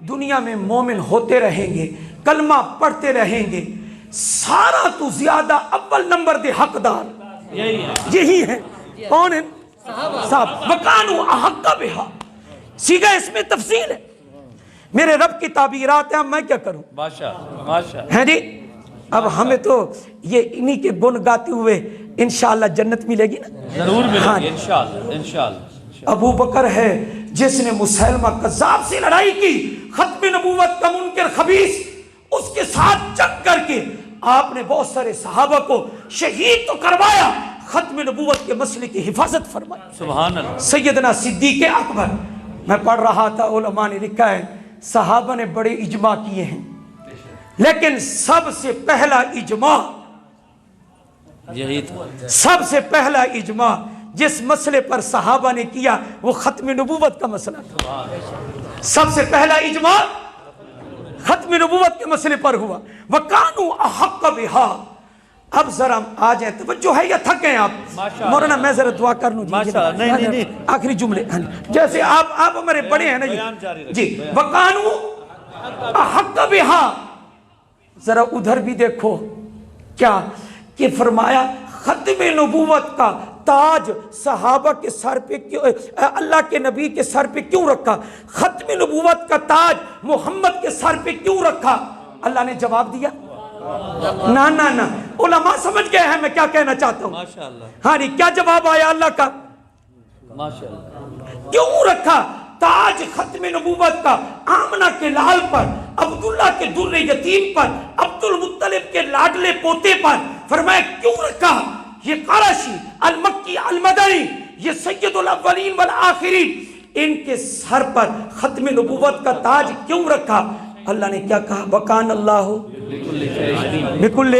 دنیا میں مومن ہوتے رہیں گے، کلمہ پڑھتے رہیں گے، سارا تو زیادہ اول نمبر دے حقدار یہی ہے۔ کون ہے؟ صاحب وَكَانُوا أَحَقَّ بِهَا، سیگا اس میں تفصیل ہے، میرے رب کی تعبیرات ہیں، میں کیا کروں؟ ماشاءاللہ ہیں جی۔ اب ہمیں تو یہ انہی کے گن گاتے ہوئے انشاءاللہ جنت ملے گی نا، ضرور ملے ہاں۔ گی انشاءاللہ۔ ابو بکر ہے جس نے مسلمہ کذاب سے لڑائی کی، ختم نبوت کا منکر خبیث، اس کے ساتھ جنگ کر کے آپ نے بہت سارے صحابہ کو شہید تو کروایا، ختم نبوت کے مسئلے کی حفاظت فرمائی۔ سبحان اللہ۔ سیدنا صدیق اکبر، میں پڑھ رہا تھا علماء نے لکھا ہے صحابہ نے بڑے اجماع کیے ہیں، لیکن سب سے پہلا اجماع، یہی تھا سب سے پہلا اجماع جس مسئلے پر صحابہ نے کیا وہ ختم نبوت کا مسئلہ تھا۔ سب سے پہلا اجماع ختم نبوت کے مسئلے پر ہوا۔ وَكَانُوا أَحَقَّ بِهَا۔ اب ذرا آ جائیں، توجہ ہے یا تھک گئے آپ؟ مولانا میں ذرا دعا کر لوں جی، آخری جملے جیسے آپ ہمارے بڑے ہیں نا جی۔ وَكَانُوا أَحَقَّ بِهَا، ذرا ادھر بھی دیکھو کیا کہ فرمایا ختم نبوت کا تاج صحابہ کے سر پہ کیوں، اللہ کے نبی کے سر پہ کیوں رکھا؟ ختم نبوت کا تاج محمد کے سر پہ کیوں رکھا؟ اللہ نے جواب دیا نا نا نا، علماء سمجھ گئے ہیں میں کیا کہنا چاہتا ہوں۔ ماشاءاللہ ہاں جی، کیا جواب آیا اللہ کا؟ ماشاءاللہ۔ کیوں رکھا تاج ختم نبوت کا آمنہ کے لال پر، عبداللہ کے در یتیم پر، عبد المطلب کے لاڈلے پوتے پر؟ فرمایا کیوں رکھا؟ یہ قرشی المکی المدنی، یہ سید الاولین والآخرین، ان کے سر پر ختم نبوت کا تاج کیوں رکھا؟ اللہ نے کیا کہا؟ وَكَانَ اللَّهُ بِكُلِّ۔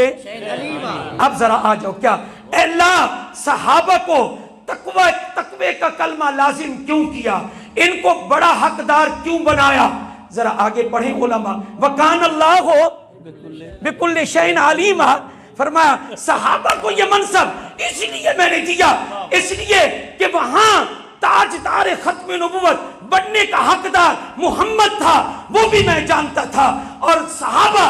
اب ذرا آ جاؤ، کیا اے اللہ صحابہ کو تقوی کا کلمہ لازم کیوں کیا؟ ان کو بڑا حقدار کیوں بنایا؟ ذرا آگے پڑھیں علماء۔ وَكَانَ اللَّهُ بِكُلِّ شَيْءٍ عَلِيمًا، فرمایا صحابہ کو یہ منصب اس لیے میں نے دیا، اس لیے کہ وہاں تاجدار ختم نبوت بننے کا حقدار محمد تھا، وہ بھی میں جانتا تھا، اور صحابہ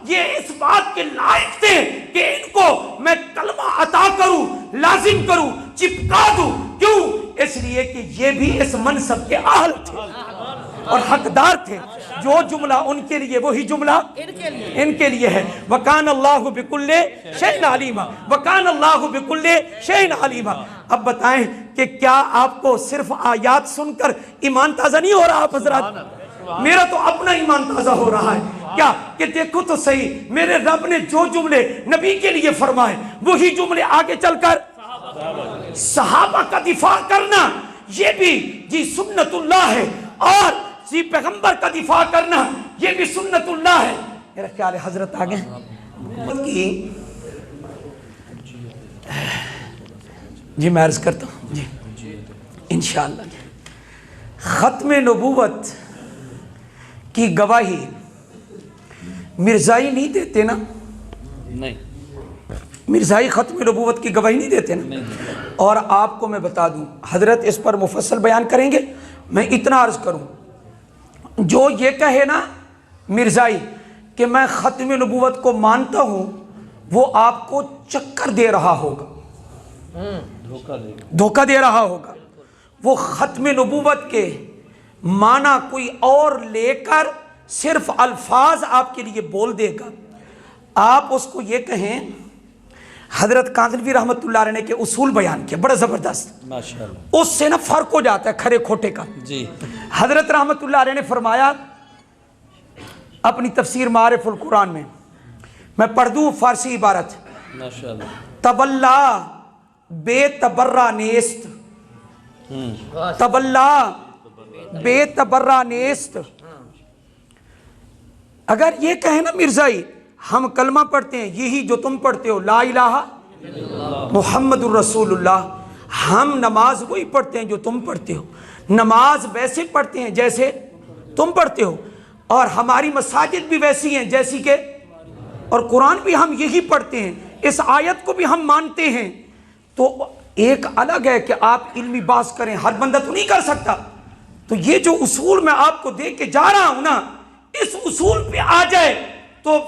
یہ اس بات کے لائق تھے کہ ان کو میں کلمہ عطا کروں، لازم کروں، چپکا دوں۔ کیوں؟ اس لیے کہ یہ بھی اس منصب کے اہل تھے اور حقدار تھے۔ جو جملہ ان کے لیے وہی جملہ ان کے لیے ہے۔ وَكَانَ اللَّهُ بِكُلِّ شَيْءٍ عَلِيمًا، وَكَانَ اللَّهُ بِكُلِّ شَيْءٍ عَلِيمًا۔ اب بتائیں کہ کیا آپ کو صرف آیات سن کر ایمان تازہ نہیں ہو رہا آپ حضرات؟ میرا تو اپنا ایمان تازہ ہو رہا ہے۔ کیا کہ دیکھو تو صحیح، میرے رب نے جو جملے نبی کے لیے فرمائے وہی جملے آگے چل کر صحابہ کا دفاع کرنا، یہ بھی جی سنت اللہ ہے، اور جی پیغمبر کا دفاع کرنا یہ بھی سنت اللہ ہے۔ میرا خیال ہے حضرت آگے جی میں عرض کرتا ہوں جی انشاءاللہ ختم نبوت کی گواہی مرزائی نہیں دیتے نا؟ نہیں، مرزائی ختم نبوت کی گواہی نہیں دیتے نا؟ اور آپ کو میں بتا دوں، حضرت اس پر مفصل بیان کریں گے، میں اتنا عرض کروں، جو یہ کہے نا مرزائی کہ میں ختم نبوت کو مانتا ہوں، وہ آپ کو چکر دے رہا ہوگا، دھوکہ دے رہا ہوگا۔ وہ ختم نبوت کے معنی کوئی اور لے کر صرف الفاظ آپ کے لیے بول دے گا۔ آپ اس کو یہ کہیں، حضرت کاندھلوی رحمت اللہ علیہ نے کے اصول بیان کیا بڑا زبردست، ماشاءاللہ، اس سے نا فرق ہو جاتا ہے کھرے کھوٹے کا۔ جی حضرت رحمت اللہ علیہ نے فرمایا اپنی تفسیر معارف القرآن میں پڑھ دوں فارسی عبارت، ماشاءاللہ، تبلا بے تبرہ نیست، تبلا بے تبرہ نیست۔ اگر یہ کہیں نا مرزائی ہم کلمہ پڑھتے ہیں یہی جو تم پڑھتے ہو، لا الہ محمد الرسول اللہ، ہم نماز وہی پڑھتے ہیں جو تم پڑھتے ہو، نماز ویسے پڑھتے ہیں جیسے تم پڑھتے ہو، اور ہماری مساجد بھی ویسی ہیں جیسی کہ، اور قرآن بھی ہم یہی پڑھتے ہیں، اس آیت کو بھی ہم مانتے ہیں۔ تو ایک الگ ہے کہ آپ علمی بحث کریں، ہر بندہ تو نہیں کر سکتا۔ تو یہ جو اصول میں آپ کو دے کے جا رہا ہوں نا، اس اصول پہ آ جائے تو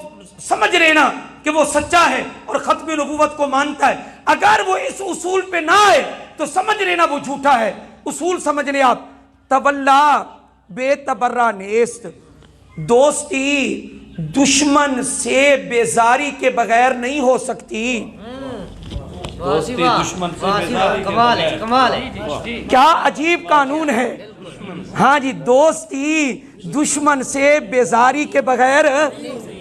سمجھ لینا کہ وہ سچا ہے اور ختم نبوت کو مانتا ہے. اگر وہ اس اصول پہ نہ آئے تو سمجھ لینا وہ جھوٹا ہے. اصول سمجھ لیں آپ. تولا بے تبرہ نیست، دوستی دشمن سے بیزاری کے بغیر نہیں ہو سکتی. دوستی دشمن سے بیزاری کمال ہے کمال ہے. کیا عجیب قانون ہے. ہاں جی، دوستی دشمن سے بیزاری کے بغیر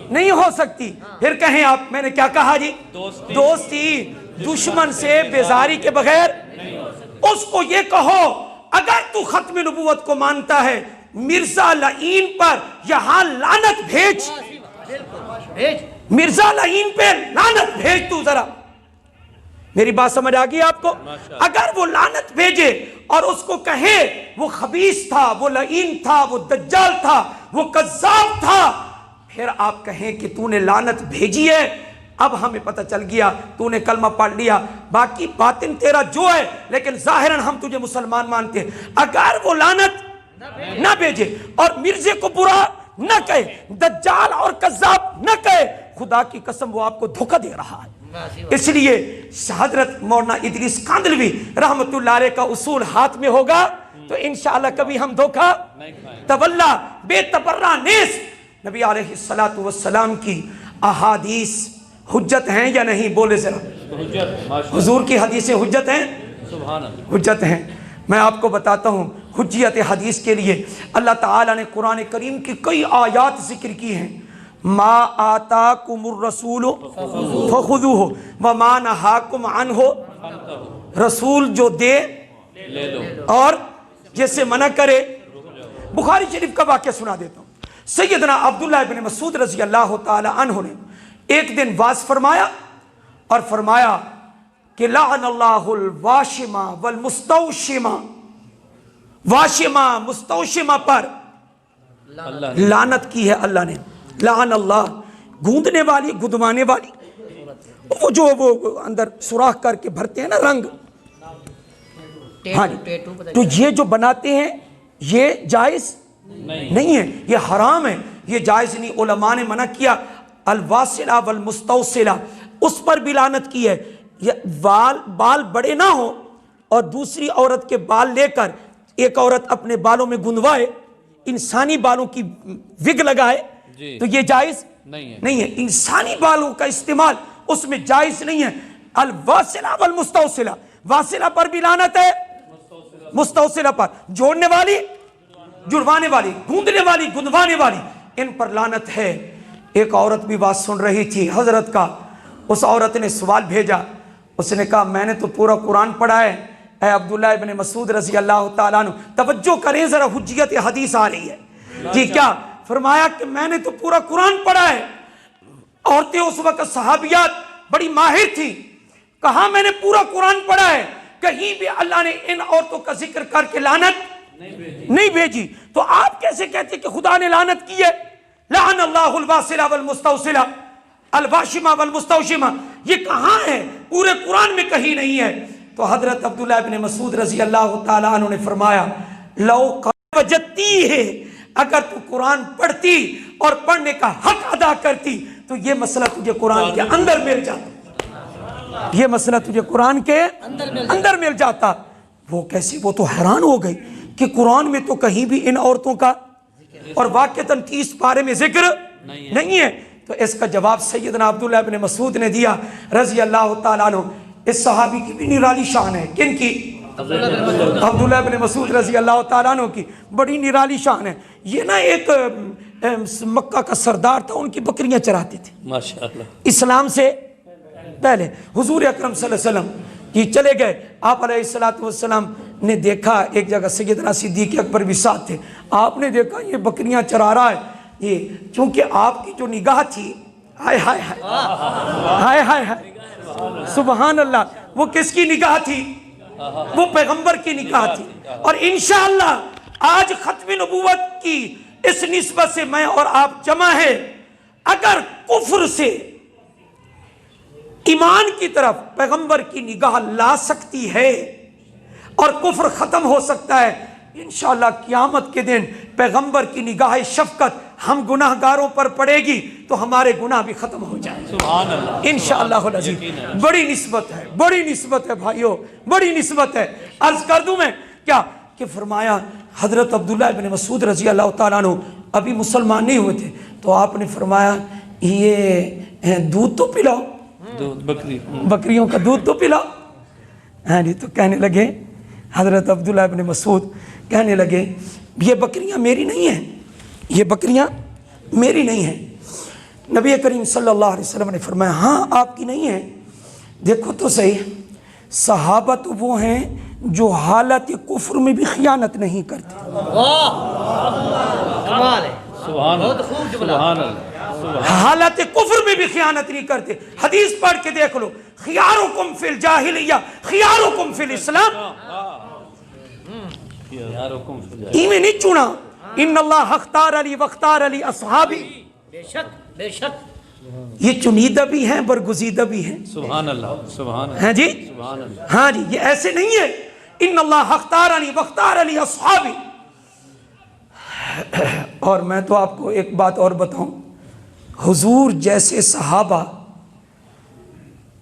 نہیں ہو سکتی. پھر کہیں آپ، میں نے کیا کہا جی؟ دوستی دشمن سے بیزاری کے بغیر. اس کو یہ کہو اگر تو ختم نبوت کو مانتا ہے مرزا لعین پر یہاں لعنت بھیج. مرزا لعین پہ لعنت بھیج. تو ذرا میری بات سمجھ آ گئی آپ کو؟ اگر وہ لعنت بھیجے اور اس کو کہے وہ خبیث تھا، وہ لعین تھا، وہ دجال تھا، وہ کذاب تھا، پھر آپ کہیں کہ تو نے لعنت بھیجی ہے، اب ہمیں پتہ چل گیا تو نے کلمہ پڑھ لیا، باقی باطن تیرا جو ہے لیکن ظاہراً ہم تجھے مسلمان مانتے ہیں. اگر وہ لعنت نہ بھیجے اور مرزے کو برا نہ کہے، دجال اور کذاب نہ کہے، خدا کی قسم وہ آپ کو دھوکہ دے رہا ہے. اس لیے حضرت مولانا ادریس کاندھلوی رحمت اللہ علیہ کا اصول ہاتھ میں ہوگا تو انشاءاللہ کبھی ہم دھوکہ تولا بے تبرہ نیس. نبی علیہ السلام کی احادیث حجت ہیں یا نہیں؟ بولے ذرا. حضور کی حدیثیں حجت ہیں؟ حجت ہیں. میں آپ کو بتاتا ہوں حجیت حدیث کے لیے اللہ تعالیٰ نے قرآن کریم کی کئی آیات ذکر کی ہیں. ما آتاکم الرسول فخذوہ وما نہاکم عنہ. رسول جو دے اور جیسے منع کرے. بخاری شریف کا واقعہ سنا دیتا ہوں. سیدنا عبداللہ ابن مسعود رضی اللہ تعالی عنہ نے ایک دن واز فرمایا اور فرمایا کہ لعن اللہ الواشمہ والمستوشمہ. واشمہ مستوشمہ پر لعنت کی ہے اللہ نے. لعن اللہ، گوندنے والی، گدوانے والی، وہ جو وہ اندر سوراخ کر کے بھرتے ہیں نا رنگ. ہاں جی، تو یہ جو بناتے ہیں یہ جائز نہیں ہے، یہ حرام ہے، یہ جائز نہیں. علماء نے منع کیا. الواسلہ والمستوصلہ، اس پر بھی لعنت کی ہے. بال بڑے نہ ہوں اور دوسری عورت کے بال لے کر ایک عورت اپنے بالوں میں گندوائے، انسانی بالوں کی وگ لگائے تو یہ جائز نہیں ہے. انسانی بالوں کا استعمال اس میں جائز نہیں ہے. الواسلہ والمستوصلہ، واسلہ پر بھی لعنت ہے، مستوصلہ پر، جوڑنے والی، جڑوانے والی، گوندنے والی، گندوانے والی، ان پر لعنت ہے. ایک عورت بھی بات سن رہی تھی حضرت کا. اس عورت نے سوال بھیجا. اس نے کہا میں نے تو پورا قرآن پڑھا ہے اے عبداللہ ابن مسعود رضی اللہ تعالیٰ عنہ. توجہ کریں ذرا، حجیت حدیث آ رہی ہے جی. کیا فرمایا کہ میں نے تو پورا قرآن پڑھا ہے. عورتیں اس وقت صحابیات بڑی ماہر تھی. کہا میں نے پورا قرآن پڑھا ہے، کہیں بھی اللہ نے ان عورتوں کا ذکر کر کے لعنت نہیں بھیجی. تو آپ کیسے کہتے کہ خدا نے لعنت کی ہے؟ لعن اللہ الواسلہ والمستوصلہ، الواشمہ والمستوشمہ، یہ کہاں ہے؟ پورے قرآن میں کہیں نہیں ہے. تو حضرت عبداللہ ابن مسعود رضی اللہ تعالیٰ عنہ نے فرمایا لو وجدتی ہے، اگر تو قرآن پڑھتی اور پڑھنے کا حق ادا کرتی تو یہ مسئلہ تجھے قرآن کے اندر مل جاتا. یہ مسئلہ تجھے قرآن کے اندر مل جاتا. وہ کیسے؟ وہ تو حیران ہو گئی کہ قرآن میں تو کہیں بھی ان عورتوں کا اور واقعتاً 30 پارے میں ذکر نہیں ہے. تو اس کا جواب سیدنا عبداللہ ابن مسعود نے دیا رضی اللہ تعالیٰ عنہ. اس صحابی کی بھی نرالی شان ہے. کن کی؟ عبداللہ ابن مسعود رضی اللہ تعالیٰ عنہ کی بڑی نرالی شان ہے. یہ نا ایک مکہ کا سردار تھا، ان کی بکریاں چراتے تھے ماشاءاللہ. اسلام سے پہلے حضور اکرم صلی اللہ علیہ وسلم یہ چلے گئے. آپ علیہ السلام نے دیکھا ایک جگہ سیدنا صدیق اکبر بھی ساتھ تھے. آپ نے دیکھا یہ بکریاں چرا رہا ہے. یہ چونکہ آپ کی جو نگاہ تھی، ہائے ہائے ہائے ہائے ہائے سبحان اللہ، وہ کس کی نگاہ تھی؟ وہ پیغمبر کی نگاہ تھی. اور انشاءاللہ آج ختم نبوت کی اس نسبت سے میں اور آپ جمع ہے. اگر کفر سے ایمان کی طرف پیغمبر کی نگاہ لا سکتی ہے اور کفر ختم ہو سکتا ہے، انشاءاللہ قیامت کے دن پیغمبر کی نگاہ شفقت ہم گناہ گاروں پر پڑے گی تو ہمارے گناہ بھی ختم ہو جائیں سبحان اللہ انشاءاللہ العزیز۔ بڑی نسبت ہے، بڑی نسبت ہے بھائیو، بڑی نسبت ہے۔ عرض کر دوں میں کیا کہ فرمایا حضرت عبداللہ ابن مسعود رضی اللہ تعالیٰ عنہ ابھی مسلمان نہیں ہوئے تھے، تو آپ نے فرمایا یہ دودھ تو پلاؤ، دودھ بکریوں کا دودھ تو پلاؤ۔ ہاں جی، تو کہنے لگے حضرت عبداللہ ابن مسعود کہنے لگے یہ بکریاں میری نہیں ہیں، یہ بکریاں میری نہیں ہیں۔ نبی کریم صلی اللہ علیہ وسلم نے فرمایا ہاں آپ کی نہیں ہیں، دیکھو تو صحیح، صحابہ تو وہ ہیں جو حالت کفر میں بھی خیانت نہیں کرتے۔ کمال ہے، سبحان بہت خوب جملہ۔ سبحان اللہ حالت کفر میں بھی خیانت نہیں کرتے۔ حدیث پڑھ کے دیکھ لو، خیارکم فی الجاہلیہ خیارکم فی الاسلام، ایویں نہیں چنا ان اللہ اختار علی واختار علی اصحابی، بے شک بے شک۔ یہ چنیدہ بھی ہیں برگزیدہ بھی ہیں، سبحان اللہ سبحان اللہ ہیں جی، سبحان اللہ۔ ہاں جی، یہ ایسے نہیں ہے ان اللہ اختار علی واختار علی اصحابی۔ اور میں تو آپ کو ایک بات اور بتاؤں، حضور جیسے صحابہ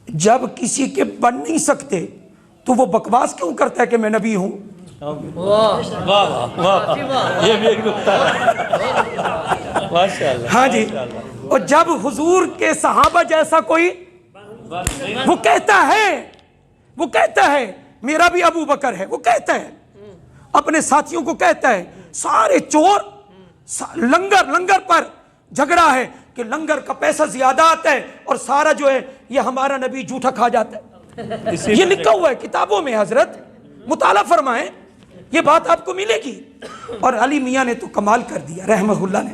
جب کسی کے بن نہیں سکتے تو وہ بکواس کیوں کرتا ہے کہ میں نبی ہوں؟ واہ واہ واہ واہ، یہ بھی ایک نکتہ ہے، ماشاء اللہ۔ ہاں جی، اور جب حضور کے صحابہ جیسا کوئی وہ کہتا ہے میرا بھی ابو بکر ہے، وہ کہتا ہے اپنے ساتھیوں کو کہتا ہے سارے چور لنگر پر جھگڑا ہے کہ لنگر کا پیسہ زیادہ آتا ہے اور سارا جو ہے یہ ہمارا نبی جھوٹا کھا جاتا ہے۔ یہ لکھا ہوا ہے کتابوں میں، حضرت مطالعہ فرمائیں، یہ بات آپ کو ملے گی۔ اور علی میاں نے تو کمال کر دیا رحمہ اللہ نے،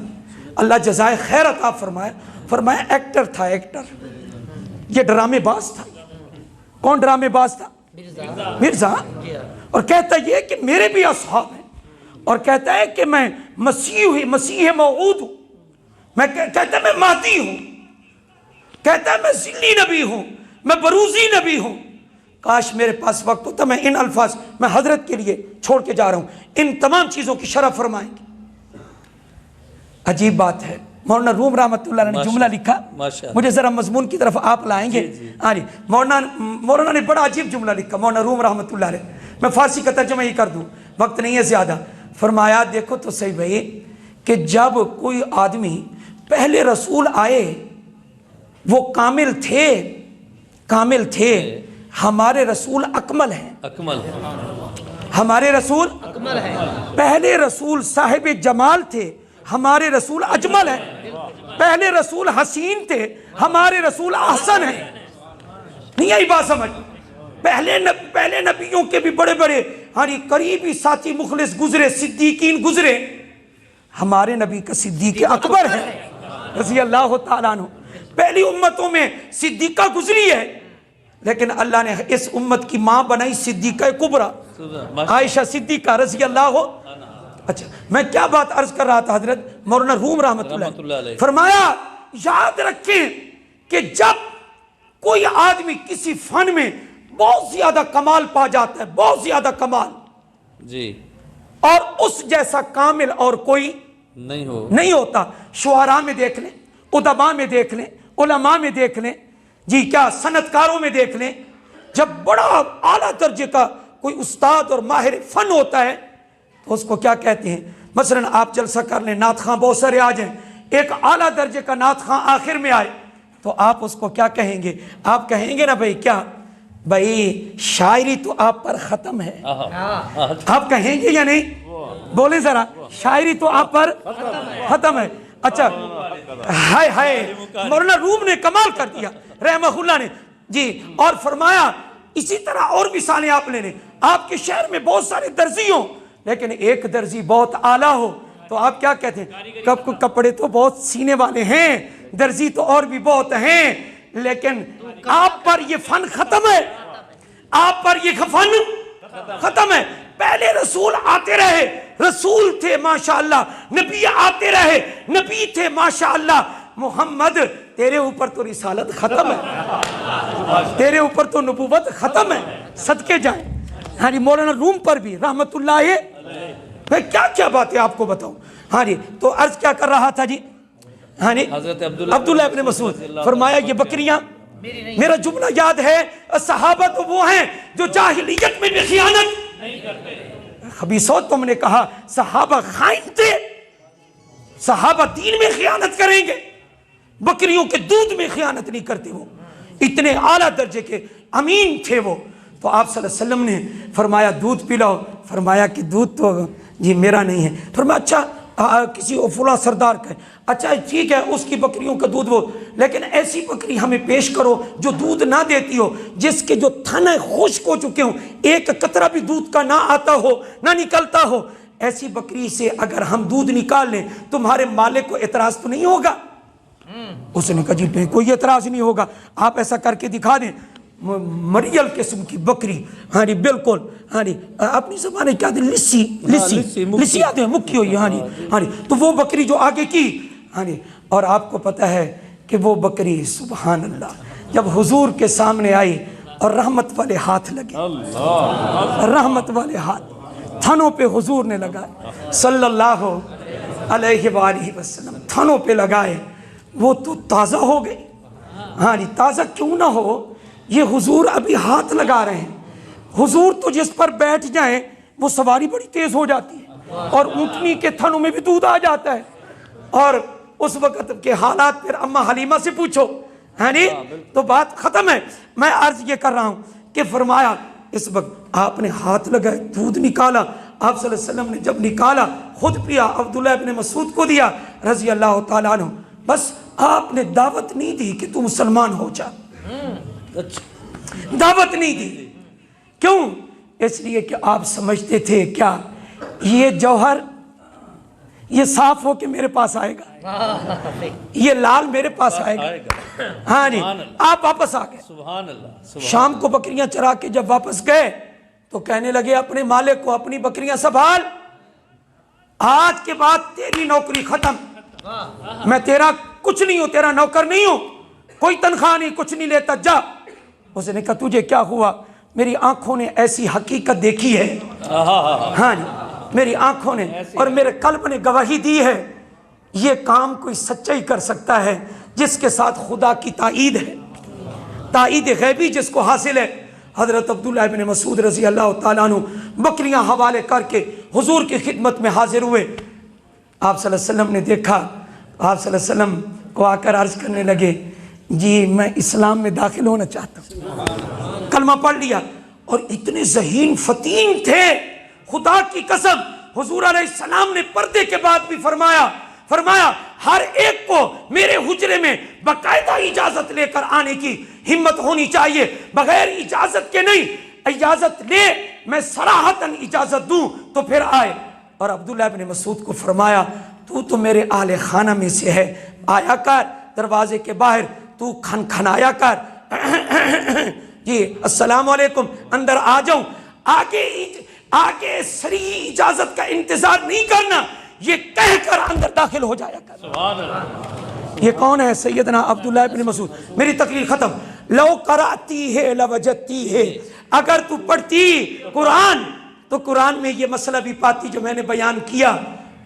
اللہ جزائے خیر عطا فرمائے، فرمایا ایکٹر تھا، ایکٹر، یہ ڈرامے باز تھا۔ کون ڈرامے باز تھا؟ مرزا۔ اور کہتا یہ کہ میرے بھی اصحاب ہیں، اور کہتا ہے کہ میں مسیح موعود ہوں، میں کہتا ہے میں مہدی ہوں، کہتا ہے میں ذلی نبی ہوں، میں بروزی نبی ہوں۔ کاش میرے پاس وقت ہوتا، میں ان الفاظ میں حضرت کے لیے چھوڑ کے جا رہا ہوں، ان تمام چیزوں کی شرح فرمائیں گے۔ عجیب بات ہے، مولانا روم رحمۃ اللہ علیہ نے جملہ لکھا، مجھے ذرا مضمون کی طرف آپ لائیں گے؟ ہاں جی، مولانا نے بڑا عجیب جملہ لکھا، مولانا روم رحمۃ اللہ علیہ، میں فارسی کا ترجمہ ہی کر دوں، وقت نہیں ہے زیادہ۔ فرمایا دیکھو تو صحیح بھائی کہ جب کوئی آدمی پہلے رسول آئے وہ کامل تھے، ہمارے رسول اکمل ہیں، ہمارے رسول اکمل ہے، پہلے رسول صاحب جمال تھے، ہمارے رسول اجمل ہیں، پہلے رسول حسین تھے، ہمارے رسول احسن ہیں۔ نہیں آئی بات سمجھ؟ پہلے نبیوں کے بھی بڑے بڑے قریبی ساتھی مخلص گزرے، صدیقین گزرے، ہمارے نبی کا صدیق اکبر ہے رضی اللہ تعالیٰ عنہ۔ پہلی امتوں میں صدیقہ گزری ہے، لیکن اللہ نے اس امت کی ماں بنائی صدیقہ کبریٰ، عائشہ صدیقہ رضی اللہ۔ اچھا میں کیا بات عرض کر رہا تھا، حضرت مولانا روم رحمۃ اللہ علیہ فرمایا یاد رکھیں کہ جب کوئی آدمی کسی فن میں بہت زیادہ کمال پا جاتا ہے، بہت زیادہ کمال جی، اور اس جیسا کامل اور کوئی نہیں ہوتا، شعراء میں دیکھ لیں، ادباء میں دیکھ لیں، علماء میں دیکھ لیں، جی کیا صنعتکاروں میں دیکھ لیں، جب بڑا اعلیٰ درجے کا کوئی استاد اور ماہر فن ہوتا ہے تو اس کو کیا کہتے ہیں؟ مثلا آپ جلسہ کر لیں، نعت خواں بہت سارے آ جائیں، ایک اعلیٰ درجے کا نعت خواں آخر میں آئے تو آپ اس کو کیا کہیں گے؟ آپ کہیں گے نا بھائی کیا بھائی شاعری تو آپ پر ختم ہے، آپ کہیں گے یا نہیں؟ بولیں ذرا، شاعری تو آپ پر ختم ہے۔ اچھا ہائے ہائے، مولانا روم نے کمال کر دیا رحمہ اللہ نے جی، اور فرمایا اسی طرح اور مثالیں آپ لے لیں، آپ کے شہر میں بہت سارے درزی ہوں لیکن ایک درزی بہت اعلیٰ ہو تو آپ کیا کہتے ہیں؟ کپڑے تو بہت سینے والے ہیں، درزی تو اور بھی بہت ہیں، لیکن آپ پر یہ فن ختم ہے، آپ پر یہ فن ختم ہے۔ پہلے رسول آتے رہے، رسول تھے ماشاءاللہ، نبی آتے رہے، نبی تھے ماشاءاللہ۔ محمد تیرے اوپر تو رسالت ختم ہے، تیرے اوپر تو نبوت ختم ہے، صدقے جائیں۔ ہاں جی، مولانا روم پر بھی رحمت اللہ میں کیا کیا باتیں آپ کو بتاؤں. ہاں جی تو عرض کیا کر رہا تھا جی. ہاں جی حضرت عبداللہ ابن مسعود فرمایا یہ بکریاں میرا جملہ یاد ہے صحابہ تو وہ ہیں جو جاہلیت میں بھی خیانت نہیں کرتے. خبیثو تم نے کہا صحابہ خائن تھے, صحابہ دین میں خیانت کریں گے, بکریوں کے دودھ میں خیانت نہیں کرتے, وہ اتنے اعلیٰ درجے کے امین تھے وہ. تو آپ صلی اللہ علیہ وسلم نے فرمایا دودھ پلاؤ. فرمایا کہ دودھ تو جی میرا نہیں ہے. فرمایا اچھا کسی فلاں سردار کا ہے. اچھا ٹھیک ہے اس کی بکریوں کا دودھ وہ, لیکن ایسی بکری ہمیں پیش کرو جو دودھ نہ دیتی ہو, جس کے جو تھن خشک ہو چکے ہوں, ایک قطرہ بھی دودھ کا نہ آتا ہو, نہ نکلتا ہو. ایسی بکری سے اگر ہم دودھ نکال لیں تمہارے مالک کو اعتراض تو نہیں ہوگا؟ اس نے کہا جی پہ کوئی اعتراض نہیں ہوگا, آپ ایسا کر کے دکھا دیں. مریل قسم کی بکری, ہاں جی بالکل, ہاں جی اپنی زبان کیا دیں لسی آتے ہیں مکھی ہوئی. ہاں جی ہاں جی تو وہ بکری جو آگے کی, ہاں جی. اور آپ کو پتہ ہے کہ وہ بکری سبحان اللہ جب حضور کے سامنے آئی اور رحمت والے ہاتھ لگے, رحمت والے ہاتھ تھنوں پہ حضور نے لگائے صلی اللہ علیہ وآلہ وسلم, تھنوں پہ لگائے, وہ تو تازہ ہو گئی. ہاں جی تازہ کیوں نہ ہو, یہ حضور ابھی ہاتھ لگا رہے ہیں. حضور تو جس پر بیٹھ جائیں وہ سواری بڑی تیز ہو جاتی ہے, اور اونٹنی کے تھنوں میں بھی دودھ آ جاتا ہے. اور اس وقت کے حالات پھر اما حلیمہ سے پوچھو, ہے نہیں تو بات ختم ہے. میں عرض یہ کر رہا ہوں کہ فرمایا اس وقت آپ نے ہاتھ لگائے, دودھ نکالا. آپ صلی اللہ علیہ وسلم نے جب نکالا خود پیا, عبداللہ ابن مسعود کو دیا رضی اللہ تعالیٰ عنہ. بس آپ نے دعوت نہیں دی کہ تو مسلمان ہو جا, دعوت نہیں دی. کیوں؟ اس لیے کہ آپ سمجھتے تھے کیا یہ جوہر یہ صاف ہو کے میرے پاس آئے گا, یہ لال میرے پاس آئے گا. ہاں جی آپ واپس آ گئے. سبحان اللہ. شام کو بکریاں چرا کے جب واپس گئے تو کہنے لگے اپنے مالک کو اپنی بکریاں سنبھال, آج کے بعد تیری نوکری ختم, میں تیرا کچھ نہیں ہوں, تیرا نوکر نہیں ہوں, کوئی تنخواہ نہیں, کچھ نہیں لیتا, جا. اس نے کہا تجھے کیا ہوا؟ میری آنکھوں نے ایسی حقیقت دیکھی ہے, ہاں جی میری آنکھوں نے اور میرے قلب نے گواہی دی ہے, یہ کام کوئی سچا ہی کر سکتا ہے جس کے ساتھ خدا کی تائید ہے, تائید غیبی جس کو حاصل ہے. حضرت عبداللہ ابن مسعود رضی اللہ تعالیٰ عنہ بکریاں حوالے کر کے حضور کی خدمت میں حاضر ہوئے. آپ صلی اللہ علیہ وسلم نے دیکھا, آپ صلی اللہ علیہ وسلم کو آ کر عرض کرنے لگے جی میں اسلام میں داخل ہونا چاہتا ہوں, کلمہ پڑھ لیا. اور اتنے ذہین فتین تھے خدا کی قسم, حضور علیہ السلام نے پردے کے بعد بھی فرمایا ہر ایک کو میرے حجرے میں باقاعدہ اجازت لے کر آنے کی ہمت ہونی چاہیے, بغیر اجازت کے نہیں. اجازت لے, میں صراحتاً اجازت دوں تو پھر آئے. اور عبداللہ ابن مسعود کو فرمایا تو میرے اہل خانہ میں سے ہے, آیا کر دروازے کے باہر, تو کھنکھنایا کر جی السلام علیکم, اندر آ جاؤں. آگے صریح اجازت کا انتظار نہیں کرنا, یہ کہہ کر اندر داخل ہو جایا کر. سبحان اللہ. یہ کون ہے؟ سیدنا عبداللہ ابن مسعود. میری تقریر ختم. لو قرأتی ہے لوجدتی ہے, اگر تو پڑھتی قرآن تو قرآن میں یہ مسئلہ بھی پاتی جو میں نے بیان کیا.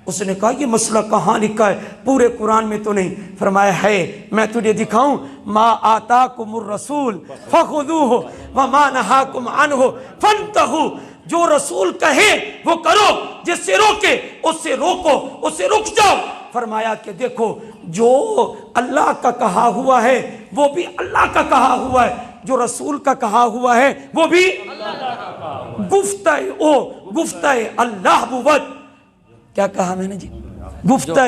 اس نے کہا یہ مسئلہ کہاں لکھا ہے؟ پورے قرآن میں تو نہیں. فرمایا ہے, میں تجھے دکھاؤں, ما آتاکم الرسول فخذوہ وما نہاکم عنہ فانتہوا, جو رسول کہے وہ کرو, جس سے روکے اس سے روکو, اس سے رک جاؤ. فرمایا کہ دیکھو جو اللہ کا کہا ہوا ہے وہ بھی اللہ کا کہا ہوا ہے, جو رسول کا کہا ہوا ہے وہ بھی گفتہ اللہ بود. کیا کہا میں نے جی؟ گفتہ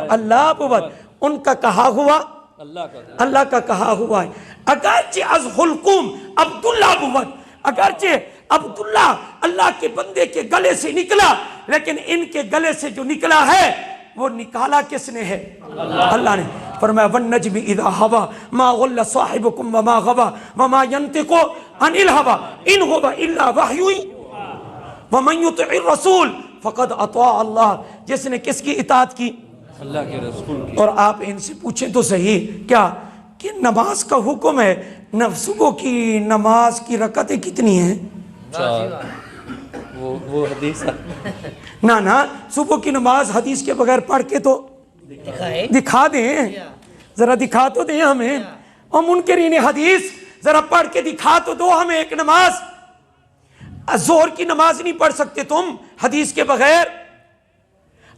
اللہ بود, ان کا کہا ہوا اللہ کا کہا ہوا ہے. اگرچہ از حلقوم عبداللہ بود, اگرچہ عبداللہ اللہ کے بندے کے گلے سے نکلا, لیکن ان کے گلے سے جو نکلا ہے وہ نکالا کس نے ہے؟ اللہ نے. فرمایا والنجم اذا ہوا ما غل صاحبکم وما غوا وما ينطق عن الہوا ان هو الا وحی ومن یطع الرسول فقد اطاع اللہ. جس نے کس کی اطاعت کی؟ اللہ کے رسول کی. اور آپ ان سے پوچھیں تو صحیح کیا کہ نماز کا حکم ہے, صبح کی نماز کی رکعتیں کتنی ہیں؟ وہ حدیث نا صبح کی نماز حدیث کے بغیر پڑھ کے تو دکھائے دکھا دیں، ذرا دکھا تو دیں ہمیں، اور منکرین حدیث ذرا پڑھ کے دکھا تو دو ہمیں ایک نماز۔ ظہر کی نماز نہیں پڑھ سکتے تم حدیث کے بغیر،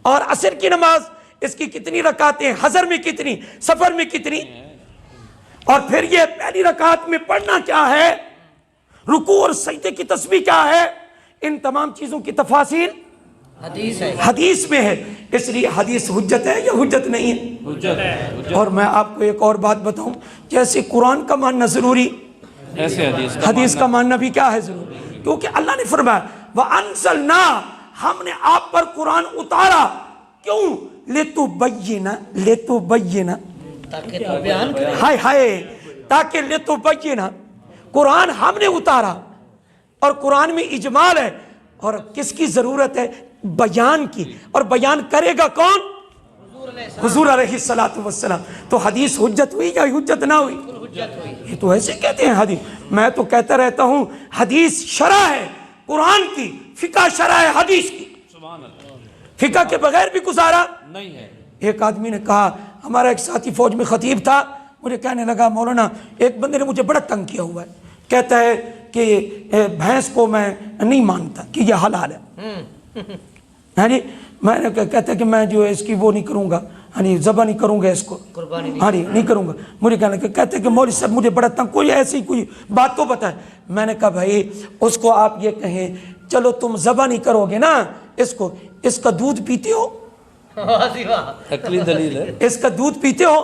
اور عصر کی نماز اس کی کتنی رکعتیں، حضر میں کتنی، سفر میں کتنی، اور پھر یہ پہلی رکعت میں پڑھنا کیا ہے، رکوع اور سجدے کی تسبیح کیا ہے، ان تمام چیزوں کی تفاصیل حدیث ہے، حدیث میں ہے۔ اس لیے حدیث حجت ہے یا حجت نہیں ہے؟ حجت ہے۔ اور میں آپ کو ایک اور بات بتاؤں، جیسے قرآن کا ماننا ضروری، ایسے حدیث کا ماننا بھی کیا ہے ضروری، کیونکہ اللہ نے فرمایا وَأَنزَلْنَا، ہم نے آپ پر قرآن اتارا، کیوں؟ لِتُبَيِّنَ، تاکہ تو بیان کرے۔ ہائے ہائے، تاکہ لِتُبَيِّنَ، قرآن ہم نے اتارا، اور قرآن میں اجمال ہے، اور کس کی ضرورت ہے؟ بیان کی، اور بیان کرے گا کون؟ حضور علیہ السلام۔ تو حدیث حجت ہوئی یا حجت نہ ہوئی؟ یہ تو ایسے کہتے ہیں حدیث، میں تو کہتا رہتا ہوں حدیث شرع ہے قرآن کی، فقہ شرع ہے حدیث کی، فقہ کے بغیر بھی گزارا نہیں ہے۔ ایک آدمی نے کہا، ہمارا ایک ساتھی فوج میں خطیب تھا، مجھے کہنے لگا مولانا ایک بندے نے مجھے بڑا تنگ کیا ہوا ہے، کہتا ہے کہ بھینس کو میں نہیں مانتا کہ یہ حلال ہے، ہاں جی، میں نے کہتا ہے کہ میں جو ہے اس کی وہ نہیں کروں گا، ہاں جی، ذبح نہیں کروں گا اس کو، ہاں جی نہیں کروں گا، مجھے کہنے لگا، کہتے ہیں کہ مولوی صاحب مجھے بڑا تنگ، کوئی ایسی کوئی بات تو بتائے۔ میں نے کہا بھائی اس کو آپ یہ کہیں چلو تم ذبح نہیں کرو گے نا اس کو، اس کا دودھ پیتے ہو؟ عقلی دلیل ہے۔ اس کا دودھ پیتے ہو؟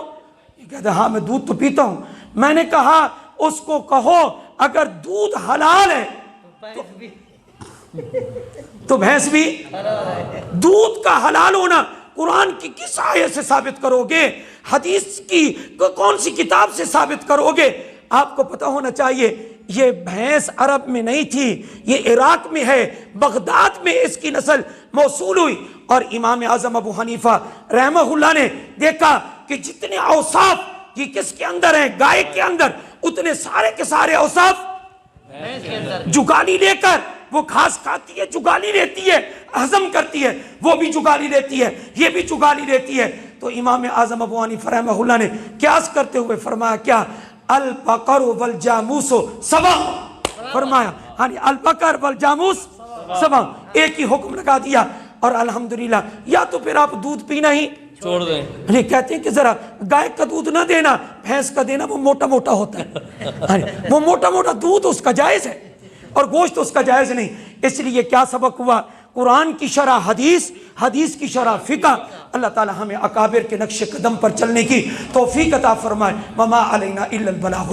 یہ کہتا ہے ہاں میں دودھ تو پیتا ہوں۔ میں نے کہا اس کو کہو اگر دودھ حلال ہے تو بھینس بھی، دودھ کا حلال ہونا قرآن کی کس آیت سے ثابت کرو گے؟ حدیث کی کون سی کتاب سے ثابت کرو گے؟ آپ کو پتہ ہونا چاہیے یہ بھینس عرب میں نہیں تھی، یہ عراق میں ہے، بغداد میں اس کی نسل موصول ہوئی، اور امام اعظم ابو حنیفہ رحمہ اللہ نے دیکھا کہ جتنے اوصاف یہ کس کے اندر ہیں، گائے کے اندر، اتنے سارے کے سارے اوصاف جگالی لے کر، وہ گھاس کھاتی ہے جگالی لیتی ہے، ہضم کرتی ہے، وہ بھی جگالی لیتی ہے، یہ بھی جگالی لیتی ہے۔ تو امام اعظم ابو حنیفہ رحمہ اللہ نے قیاس کرتے ہوئے فرمایا کیا؟ البقر والجاموس سوا، فرمایا ہاں البقر والجاموس سوا، ایک ہی حکم لگا دیا، اور الحمدللہ۔ یا تو پھر آپ دودھ پینا ہی چھوڑ دیں۔ یہ کہتے ہیں کہ ذرا گائے کا دودھ نہ دینا، بھینس کا دینا، وہ موٹا موٹا ہوتا ہے، وہ موٹا موٹا دودھ اس کا جائز ہے اور گوشت اس کا جائز نہیں۔ اس لیے کیا سبق ہوا؟ قرآن کی شرح حدیث، حدیث کی شرح فقہ۔ اللہ تعالی ہمیں اکابر کے نقش قدم پر چلنے کی توفیق عطا فرمائے۔ وما علینا الا البلاغ۔